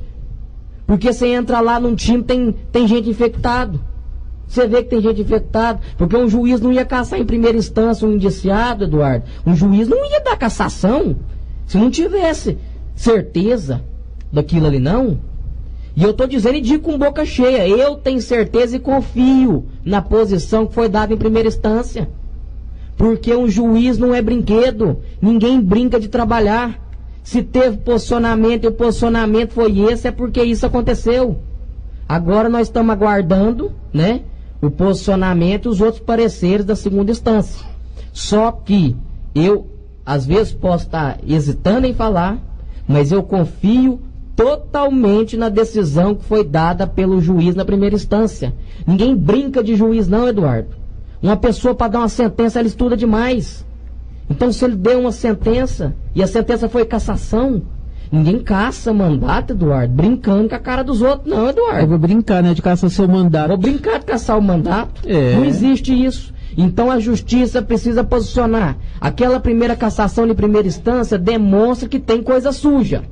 Speaker 2: Porque você entra lá num time, tem gente infectado. Você vê que tem gente infectada, porque um juiz não ia caçar em primeira instância um indiciado, Eduardo. Um juiz não ia dar cassação se não tivesse certeza daquilo ali, não. E eu estou dizendo e digo com boca cheia, eu tenho certeza e confio na posição que foi dada em primeira instância, porque um juiz não é brinquedo, ninguém brinca de trabalhar. Se teve posicionamento e o posicionamento foi esse, é porque isso aconteceu. Agora nós estamos aguardando, né, o posicionamento e os outros pareceres da segunda instância. Só que eu às vezes posso estar hesitando em falar, mas eu confio totalmente na decisão que foi dada pelo juiz na primeira instância. Ninguém brinca de juiz não, Eduardo. Uma pessoa, para dar uma sentença, ela estuda demais. Então, se ele deu uma sentença, e a sentença foi cassação, ninguém caça mandato, Eduardo, brincando com a cara dos outros, não, Eduardo.
Speaker 1: Eu vou brincar, né, de caçar seu mandato.
Speaker 2: Vou brincar de caçar o mandato.
Speaker 1: É.
Speaker 2: Não existe isso. Então a justiça precisa posicionar. Aquela primeira cassação de primeira instância demonstra que tem coisa suja.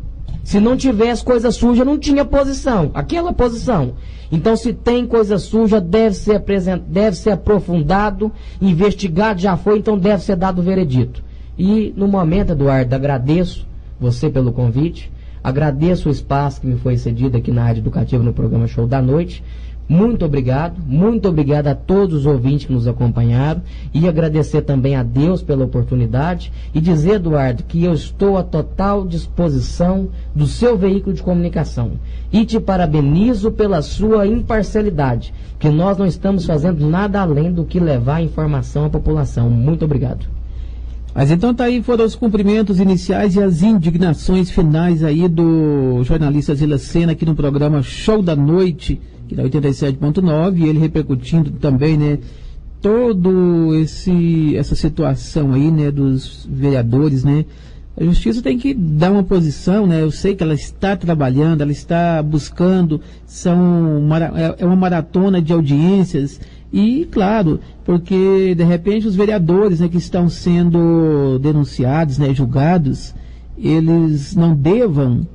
Speaker 2: Se não tivesse coisa suja, não tinha posição. Aquela posição. Então, se tem coisa suja, deve ser aprofundado, investigado, já foi, então deve ser dado o veredito. E, no momento, Eduardo, agradeço você pelo convite, agradeço o espaço que me foi cedido aqui na Rádio Educativa no programa Show da Noite. Muito obrigado a todos os ouvintes que nos acompanharam e agradecer também a Deus pela oportunidade e dizer, Eduardo, que eu estou à total disposição do seu veículo de comunicação e te parabenizo pela sua imparcialidade, que nós não estamos fazendo nada além do que levar a informação à população. Muito obrigado.
Speaker 1: Mas então tá aí, foram os cumprimentos iniciais e as indignações finais aí do jornalista Zila Sena aqui no programa Show da Noite, que da 87.9, e ele repercutindo também, né, todo essa situação aí, né, dos vereadores, né. A justiça tem que dar uma posição, né, eu sei que ela está trabalhando, ela está buscando, é uma maratona de audiências, e claro, porque de repente os vereadores, né, que estão sendo denunciados, né, julgados, eles não devam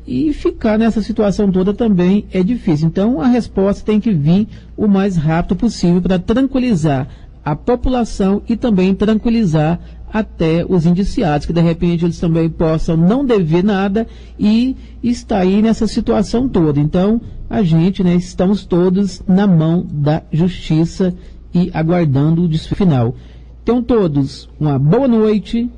Speaker 1: e ficar nessa situação toda também é difícil. Então a resposta tem que vir o mais rápido possível para tranquilizar a população e também tranquilizar até os indiciados, que de repente eles também possam não dever nada e estar aí nessa situação toda. Então a gente, né, estamos todos na mão da justiça e aguardando o desfecho final. Então todos uma boa noite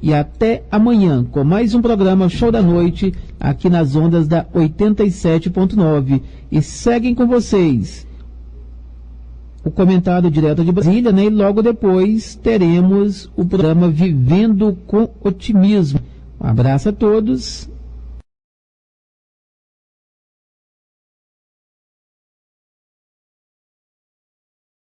Speaker 1: e até amanhã com mais um programa Show da Noite aqui nas ondas da 87.9. E seguem com vocês o comentário direto de Brasília, né? E logo depois teremos o programa Vivendo com Otimismo. Um abraço a todos